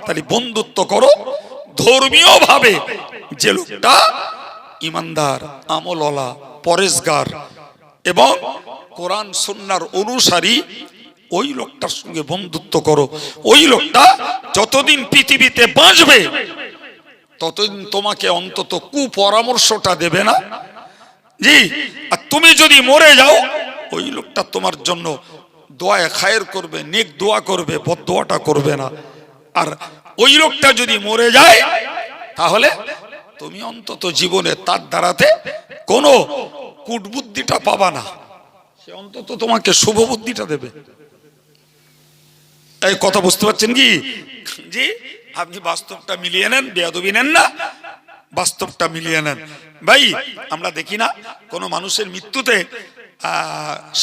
তাহলে বন্ধুত্ব করো ধর্মীয় ভাবে, যে লোকটা ইমানদার, আমলওয়ালা, পরেশগার এবং কোরআন সুন্নাহর অনুসারী, ওই লোকটার সঙ্গে বন্ধুত্ব করো। ওই লোকটা যতদিন পৃথিবীতে বাঁচবে ততদিন তোমাকে অন্তত কুপরামর্শটা দেবে না। জি, আর তুমি যদি মরে যাও, ওই লোকটা তোমার জন্য দোয়া খায়ের করবে, নেক দোয়া করবে, বদদোয়াটা করবে না। আর ওই লোকটা যদি মরে যায়, তাহলে তুমি অন্তত জীবনে তার দ্বারাতে কোনো কুটবুদ্ধিটা পাবা না, সে অন্তত তোমাকে শুভ বুদ্ধিটা দেবে। এই কথা বুঝতে পারছেন কি? জি, আপনি বাস্তবটা মিলিয়ে নেন, বেয়াদবি নেন না, বাস্তবটা মিলিয়ে নেন। ভাই আমরা দেখি না কোনো মানুষের মৃত্যুতে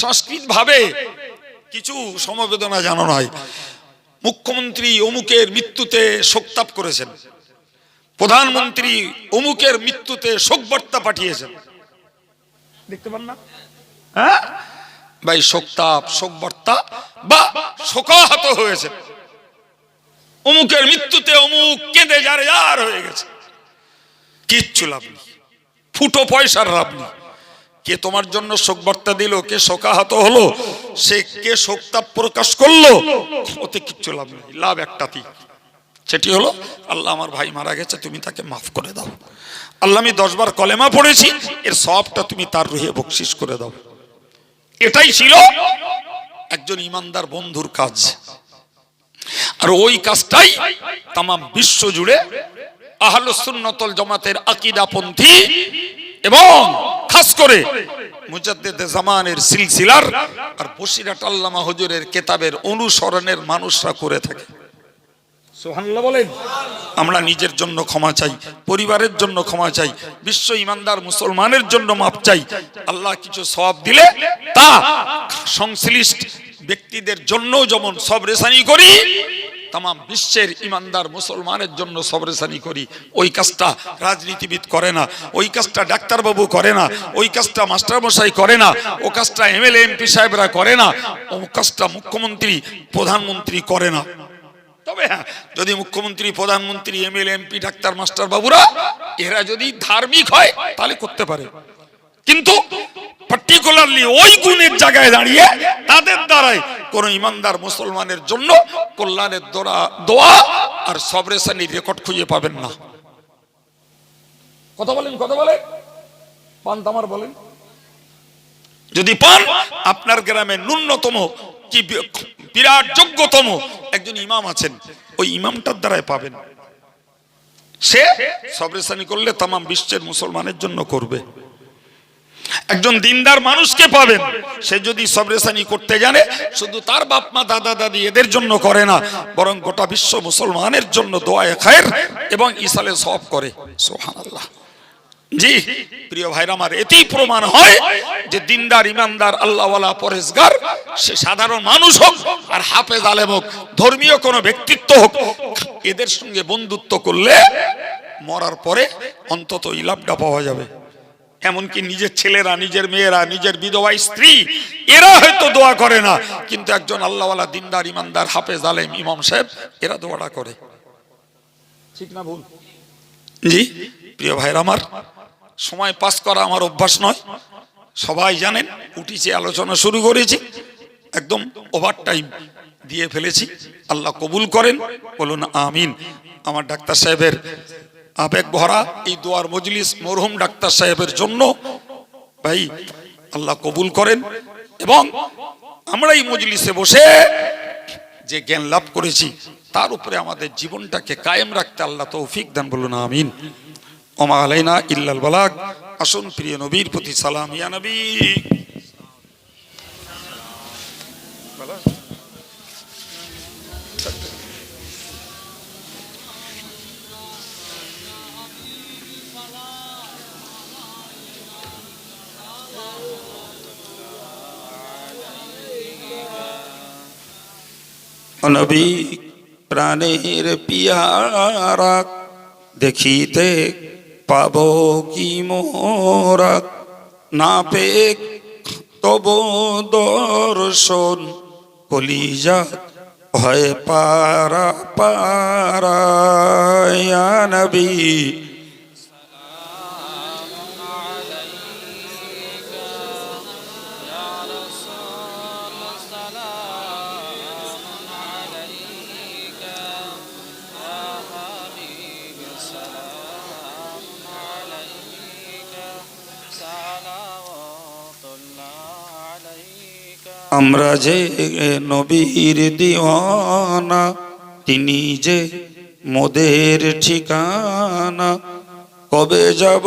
সংস্কৃত ভাবে কিছু সমবেদনা জানানো হয়, মুখ্যমন্ত্রী অমুকের মৃত্যুতে শোকতাপ করেছেন, প্রধানমন্ত্রী অমুকের মৃত্যুতে শোকবার্তা পাঠিয়েছেন, দেখতে পান না? হ্যাঁ ভাই, শোকতাপ, শোকবার্তা বা শোকাহত হয়েছে, অমুকের মৃত্যুতে অমুক কেঁদে যার যার হয়ে গেছে, কিচ্ছু লাভ নেই, ফুটো পয়সার লাভ নেই। কে তোমার জন্য শোকবার্তা দিল, কে শোকাহত হলো, সে কে শোকতাপ প্রকাশ করলো, ওতে কিচ্ছু লাভ নেই। লাভ একটাতেই, সেটি হলো আল্লাহ আমার ভাই মারা গেছে, তুমি তাকে মাফ করে দাও। আল্লাহ আমি 10 বার কলেমা পড়েছি, এর সওয়াবটা তুমি তার রুহে বকশিশ করে দাও। এটাই ছিল একজন ইমানদার বন্ধুর কাজ। আর ওই কাজটাই তাম বিশ্ব জুড়ে আহলুস সুন্নাত ওয়াল জামাতের আকীদাপন্থী এবং খাস করে মুজাদ্দিদে জামানের সিলসিলার আর বসিরাট আল্লামা হুজুরের কিতাবের অনুসরণের মানুষরা করে থাকে। সুবহানাল্লাহ বলেন। আমরা নিজের জন্য ক্ষমা চাই, পরিবারের জন্য ক্ষমা চাই, বিশ্ব ইমানদার মুসলমানের জন্য মাপ চাই। আল্লাহ কিছু সওয়াব দিলে তা সংশ্লিষ্ট ব্যক্তিদের জন্য যেমন সবরেসানি করি, তাম বিশ্বের ইমানদার মুসলমানের জন্য সবরেসানি করি। ওই কাজটা রাজনীতিবিদ করে না, ওই কাজটা ডাক্তারবাবু করে না, ওই কাজটা মাস্টারমশাই করে না, ও কাজটা এমএলএ এমপি সাহেবরা করে না, ও কাজটা মুখ্যমন্ত্রী প্রধানমন্ত্রী করে না। তবে হ্যাঁ, যদি মুখ্যমন্ত্রী প্রধানমন্ত্রী এমএলএ এমপি ডাক্তার মাস্টার বাবুরা এরা যদি ধার্মিক হয় তাহলে করতে পারে, কিন্তু পার্টিকুলারলি ওই গুণের জায়গায় দাঁড়িয়ে তাদের দ্বারাই কোন ইমানদার মুসলমানের জন্য কল্যাণের দোয়া আর সবরেসানির রেকর্ড খুঁজে পাবেন না। কথা বলেন, কথা বলে পান তামার বলেন। যদি পান, আপনার গ্রামে ন্যূনতম কি বিরাট যোগ্যতম একজন ইমাম আছেন, ওই ইমামটার দ্বারাই পাবেন। সে সবরেসানি করলে তাম বিশ্বের মুসলমানের জন্য করবে। একজন দিনদার মানুষকে পাবেন, সে যদি সবরেসানি করতে জানে, শুধু তার বাপ মা দাদা দাদি এদের জন্য করে না, বরং গোটা বিশ্ব মুসলমানের জন্য দোয়ায়ে খায়ের এবং ইসালে সওয়াব করে। সুবহানাল্লাহ। জি প্রিয় ভাইরা আমার, এতেই প্রমাণ হয় যে দিনদার ইমানদার আল্লাহওয়ালা পরেজগার সে সাধারণ মানুষ হোক আর হাফেজ আলেম হোক, ধর্মীয় কোনো ব্যক্তিত্ব হোক, এদের সঙ্গে বন্ধুত্ব করলে মরার পরে অন্তত ইলাপটা পাওয়া যাবে। এমনকি নিজের ছেলেরা, নিজের মেয়েরা, নিজের বিধবা স্ত্রী এরা হয়তো দোয়া করে না, কিন্তু একজন আল্লাহওয়ালা দিনদার ইমানদার হাফেজ আলেম ইমাম সাহেব এরা দোয়াটা করে। ঠিক না ভুল? জি প্রিয় ভাইরা আমার, সময় পাস করা আমার অভ্যাস নয়, সবাই জানেন। উঠিছে, আলোচনা শুরু করেছি, একদম ওভার টাইম দিয়ে ফেলেছি। আল্লাহ কবুল করেন, বলুন আমিন। আমার ডাক্তার সাহেবের আবেগ ভরা এই দোয়ার মজলিস মরহুম ডাক্তার সাহেবের জন্য ভাই আল্লাহ কবুল করেন, এবং আমরা এই মজলিসে বসে যে জ্ঞান লাভ করেছি তার উপরে আমাদের জীবনটাকে কায়েম রাখতে আল্লাহ তৌফিক দেন, বলুন আমিন। ওমা আলাইনা ইল্লাল বালাগ। আসুন প্রিয় নবীর প্রতি সালাম। ইয়া নবী নবী প্রাণের পিয়ারা দেখিতে পাব কি মোরা, না পেয়ে তব দর্শন কলিজা হয় পারা পারা। ইয়া নবী আমরা যে নবীর দিওয়ানা, তিনি যে মোদের ঠিকানা, কবে যাব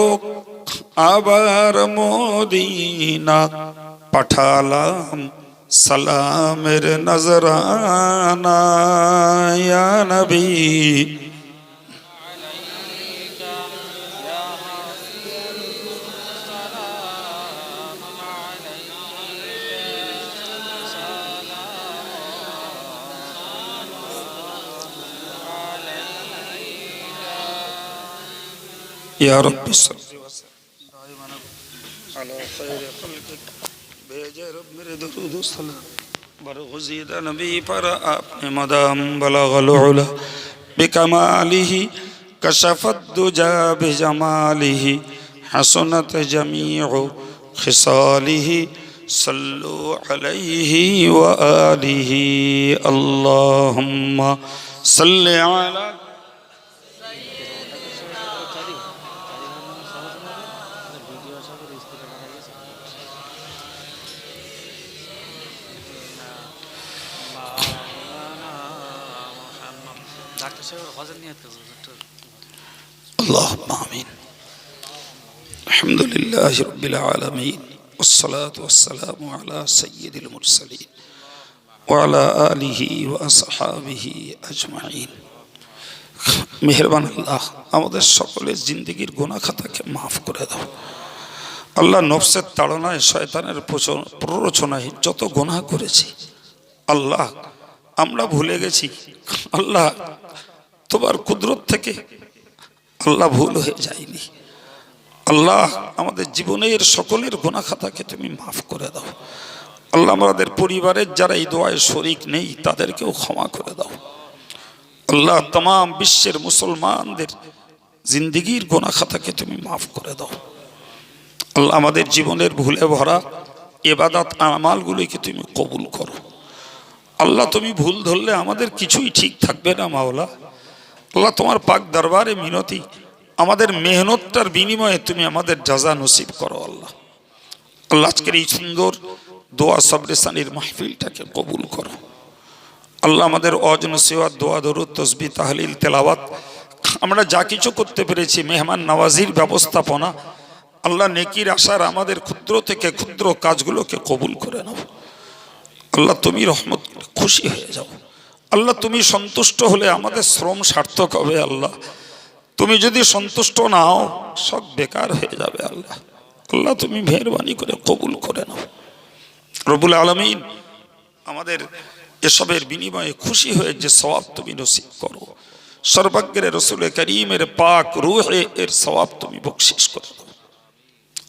আবার মদিনা, পাঠালাম সালামের নজরানা। ইয়া নবী या रब्बी सल्ली व सल्लिम अला खैर खल्क़िक, भेजे रब मेरे दरूद सलाम बरगुज़ीदा नबी पर आपने मदाम बलगल उला बिकमालिही कशफत दुजा बिजमालिही हसनत जमीउ खिसालिही सल्लु अलैहि व आलिही अल्लाहुम्मा सल्लि अला। اللهم آمين. الحمد لله رب العالمين والصلاة والصلاة والسلام على سيد المرسلين وعلى آله وأصحابه أجمعين মেহেরবান আল্লাহ আমাদের সকলের জিন্দেগির গুনাহ খাতাকে মাফ করে দাও আল্লাহ। নফসের তাড়নায় শয়তানের প্ররোচনায় যত গুনাহ করেছি আল্লাহ আমরা ভুলে গেছি আল্লাহ, তোমার কুদরত থেকে আল্লাহ ভুল হয়ে যায়নি আল্লাহ। আমাদের জীবনের সকলের গুনাহ খাতাকে তুমি মাফ করে দাও আল্লাহ। আমাদের পরিবারের যারা এই দোয়ায় শরীক নেই তাদেরকেও ক্ষমা করে দাও আল্লাহ। तमाम বিশ্বের মুসলমানদের জিন্দেগির গুনাহ খাতাকে তুমি মাফ করে দাও আল্লাহ। আমাদের জীবনের ভুলে ভরা ইবাদত আমালগুলোকে তুমি কবুল করো আল্লাহ। তুমি ভুল ধরলে আমাদের কিছুই ঠিক থাকবে না মাওলা আল্লাহ। তোমার পাক দরবারে মিনতি, আমাদের মেহনতটার বিনিময়ে তুমি আমাদের জাযা নসিব করো আল্লাহ। আল্লাহ আজকের এই সুন্দর দোয়া সবরেসানির মাহফিলটাকে কবুল করো আল্লাহ। আমাদের ওয়াজ নসিহত, দোয়া দরুদ, তাসবিহ, তাহলিল, তেলাওয়াত আমরা যা কিছু করতে পেরেছি, মেহমান নওয়াজির ব্যবস্থাপনা আল্লাহ, নেকির আশার আমাদের ক্ষুদ্র থেকে ক্ষুদ্র কাজগুলোকে কবুল করে নাও আল্লাহ। তুমি রহমত খুশি হয়ে যাও আল্লাহ। তুমি সন্তুষ্ট হলে আমাদের শ্রম সার্থক হবে আল্লাহ। তুমি যদি সন্তুষ্ট না হও সব বেকার হয়ে যাবে আল্লাহ। আল্লাহ তুমি মেহেরবানি করে কবুল করে নাও রব্বুল আলামিন। আমাদের এসবের বিনিময়ে খুশি হয়ে যে সওয়াব তুমি নসিব করো, সর্বজ্ঞের রসুল করিমের পাক রূহে এর সওয়াব তুমি বকশিশ করে দাও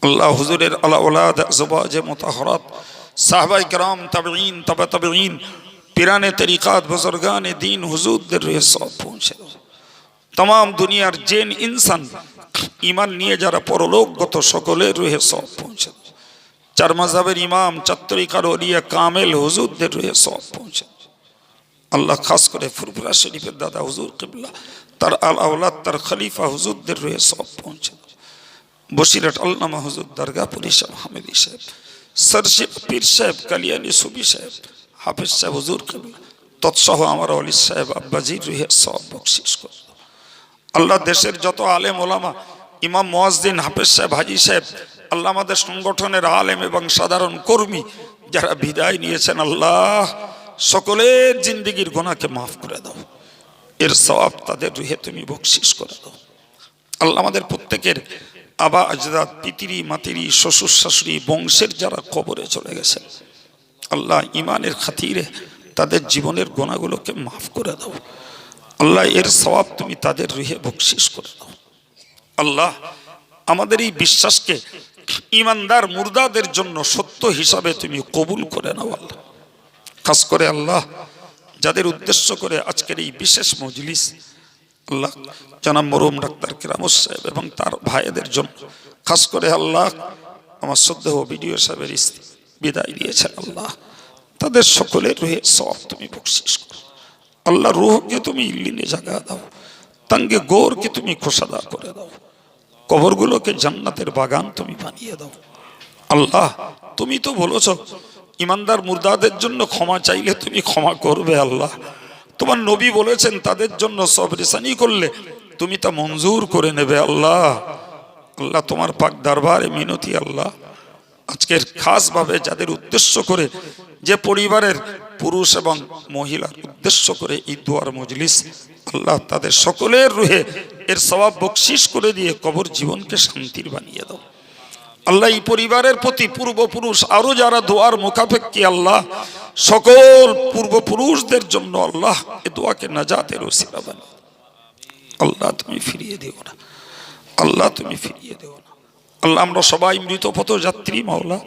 আল্লাহ। হুজুরের আলা ওলাদ আজওয়াজে মুতাহহারাত, সাহাবায়ে কেরাম, তাবেঈন, তাবে তাবেঈন, পিরানে তরিকাত, বুজুর্গানে দ্বীন হুজুরদের রূহে সওয়াব পৌঁছে দাও। तमाम দুনিয়ার জিন ইনসান ঈমান নিয়ে যারা পরলোকগত সকলের রূহে সওয়াব পৌঁছে দাও। চার মাযহাবের ইমাম, চার তরিকার ওলিয়া কামেল হুজুরদের রূহে সওয়াব পৌঁছে দাও আল্লাহ। খাস করে ফুরফুরা শরীফের দাদা হুজুর কিবলা, তার আল আওলাদ, তার খলিফা হুজুরদের রূহে সওয়াব পৌঁছে দাও। বসিরহাট আল্লামা হুজুর দরগাপুরি সাহেব, হামিদি সাহেব, সরশিব পীর সাহেব, কালিয়ানি সুবি সাহেব, হাফিজ সাহেব হুজুর কিবলা তৎসহ আমার ওলি সাহেব আব্বাজির রূহে সওয়াব বকশিশ করে দাও আল্লাহ। দেশের যত আলেম ওলামা, ইমাম মুয়াজ্জিন, হাফেজ সাহেব, হাজি সাহেব আল্লাহ, আমাদের সংগঠনের আলেম এবং সাধারণ কর্মী যারা বিদায় নিয়েছেন আল্লাহ, সকলের জিন্দেগির গুনাহকে মাফ করে দাও। এর সওয়াব তাদের রূহে তুমি বকশিশ করে দাও আল্লাহ। আমাদের প্রত্যেকের আবা আজদাদ, পিতিরি মাতিরি, শ্বশুর শাশুড়ি, বংশের যারা কবরে চলে গেছেন আল্লাহ, ইমানের খাতিরে তাদের জীবনের গুনাহগুলোকে মাফ করে দাও আল্লাহ। এর সওয়াব তুমি তাদের রূহে বকশিশ করে দাও আল্লাহ। আমাদের এই বিশ্বাসকে ইমানদার মুর্দাদের জন্য সত্য হিসাবে তুমি কবুল করে নাও আল্লাহ। খাস করে আল্লাহ, যাদের উদ্দেশ্য করে আজকের এই বিশেষ মজলিস আল্লাহ, জনাব মরহুম ডাক্তার কিরামত সাহেব এবং তার ভাইদের জন্য খাস করে আল্লাহ, আমার শ্রদ্ধেয় বিডিও সাহেবের স্ত্রী বিদায় দিয়েছেন আল্লাহ, তাদের সকলের রূহে সওয়াব তুমি বকশিশ করো আল্লাহ। রূহকে তুমি ইল্লিনে জায়গা দাও, তাঙ্গে গোরকে তুমি খোসাদা করে দাও, কবরগুলোকে জান্নাতের বাগান তুমি বানিয়ে দাও আল্লাহ। তুমি তো বলেছ ইমানদার মুর্দাদের জন্য ক্ষমা চাইলে তুমি ক্ষমা করবে আল্লাহ। তোমার নবী বলেছেন তাদের জন্য সবরেসানি করলে তুমি তা মঞ্জুর করে নেবে আল্লাহ। আল্লাহ তোমার পাক দরবারে মিনতি আল্লাহ, আজকের খাসভাবে যাদের উদ্দেশ্য করে, যে পরিবারের পুরুষ এবং মহিলার উদ্দেশ্য করে এই দোয়ার মজলিস আল্লাহ, তাদের সকলের রূহে এর সওয়াব বকশিশ করে দিয়ে কবর জীবনকে শান্তির বানিয়ে দাও আল্লাহ। এই পরিবারের প্রতি পূর্বপুরুষ আরো যারা দোয়ার মুখাপেক্ষী আল্লাহ, সকল পূর্বপুরুষদের জন্য আল্লাহ এ দোয়াকে নাজাতের ওসিলা বানিয়ে আল্লাহ। তুমি ফিরিয়ে দিও না আল্লাহ, তুমি ফিরিয়ে দিও না আল্লাহ। আমরা সবাই মৃত পথ যাত্রী মাওলা,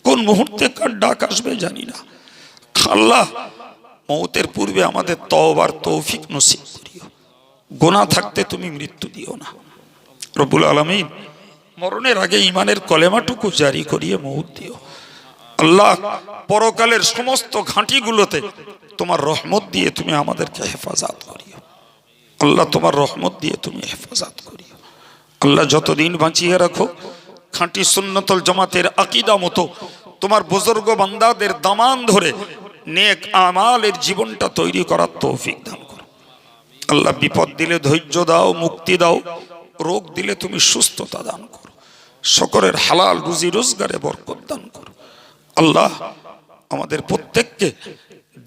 কোন মুহূর্তে কার ডাক আসবে জানি না আল্লাহ। মৌতের পূর্বে আমাদের তওবার তৌফিক নসিব করিও, গুনাহ থাকতে তুমি মৃত্যু দিও না রব্বুল আলামিন। মরণের আগে ইমানের কলেমাটুকু জারি করিয়ে মৌত দিও আল্লাহ। পরকালের সমস্ত ঘাঁটিগুলোতে তোমার রহমত দিয়ে তুমি আমাদেরকে হেফাজত করিও আল্লাহ। তোমার রহমত দিয়ে তুমি হেফাজত করিও আল্লাহ। যতদিন বাঁচিয়ে রাখো খাঁটি সুন্নতুল জামাতের আকীদা মতো তোমার বুজুর্গ বান্দাদের দামান ধরে নেক আমালের জীবনটা তৈরি করার তৌফিক দান করো আল্লাহ। বিপদ দিলে ধৈর্য দাও, মুক্তি দাও, রোগ দিলে তুমি সুস্থতা দান করো, সকলের হালাল রুজি রোজগারে বরকত দান করো। আল্লাহ আমাদের প্রত্যেককে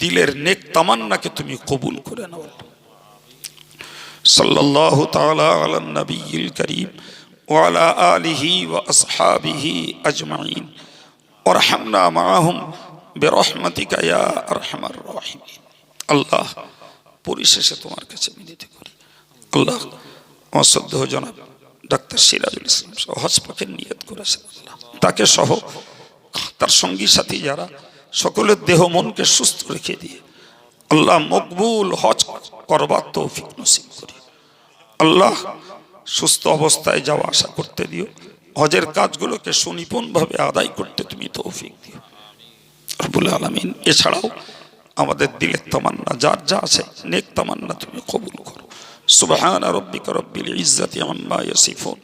দিলের নেক তামান্নাকে তুমি কবুল করে নাও। সাল্লাল্লাহু তাআলা আলান নবিয়্যিল কারীম ওয়া আলা আলিহি ওয়া আসহাবিহি আজমাইন ওয়ারহামনা মাআহুম বিরহমাতিকা ইয়া আরহামার রাহিমিন। আল্লাহ পরিশেষে তোমার কাছে মিনতি করি, আল্লাহ আমার শ্রদ্ধেয় জনাব ডাক্তার সিরাজুল ইসলাম সহ হজ পাকের নিয়ত করেছেন, আল্লাহ তাকে সহ তার সঙ্গী সাথী যারা সকলের দেহ মনকে সুস্থ রেখে দিয়ে আল্লাহ মকবুল হজ করবার তৌফিক নসিব করি। আল্লাহ সুস্থ অবস্থায় যাওয়া আসা করতে দিও, হজের কাজগুলোকে সুনিপুণভাবে আদায় করতে তুমি তৌফিক দিও রব্বুল আলামিন। এছাড়াও আমাদের দিলের তামান্না যার যা আছে নেক তামান্না তুমি কবুল করো। সুবহান রাব্বিকা রব্বিল ইজ্জাতি আম্মা ইয়াসিফুন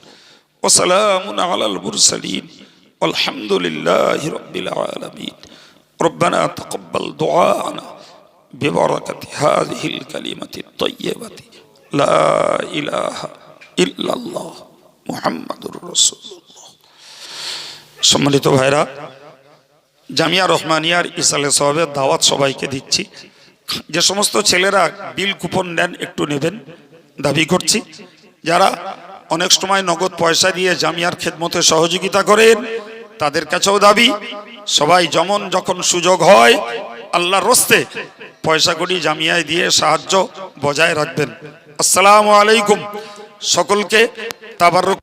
ওয়া সালামুন আলাল মুরসালিন আলহামদুলিল্লাহি রাব্বিল আলামিন। ربنا تقبل دعاءنا ببركة هذه الكلمة الطيبة لا إله إلا الله محمد رسول الله। সম্মানিত ভাইরা, জামিয়া রহমানিয়ার ইসালে সাহেবের দাওয়াত সবাইকে দিচ্ছি। যে সমস্ত ছেলেরা বিল কুপন নেন একটু নেবেন দাবি করছি। যারা অনেক সময় নগদ পয়সা দিয়ে জামিয়ার খেদমতে সহযোগিতা করেন তাদের কাছেও দাবি, সবাই যেমন যখন সুযোগ হয় আল্লাহর রস্তে পয়সা কড়ি জামিয়ায় দিয়ে সাহায্য বজায় রাখবেন। আসসালামু আলাইকুম। সকলকে তাবাররুক।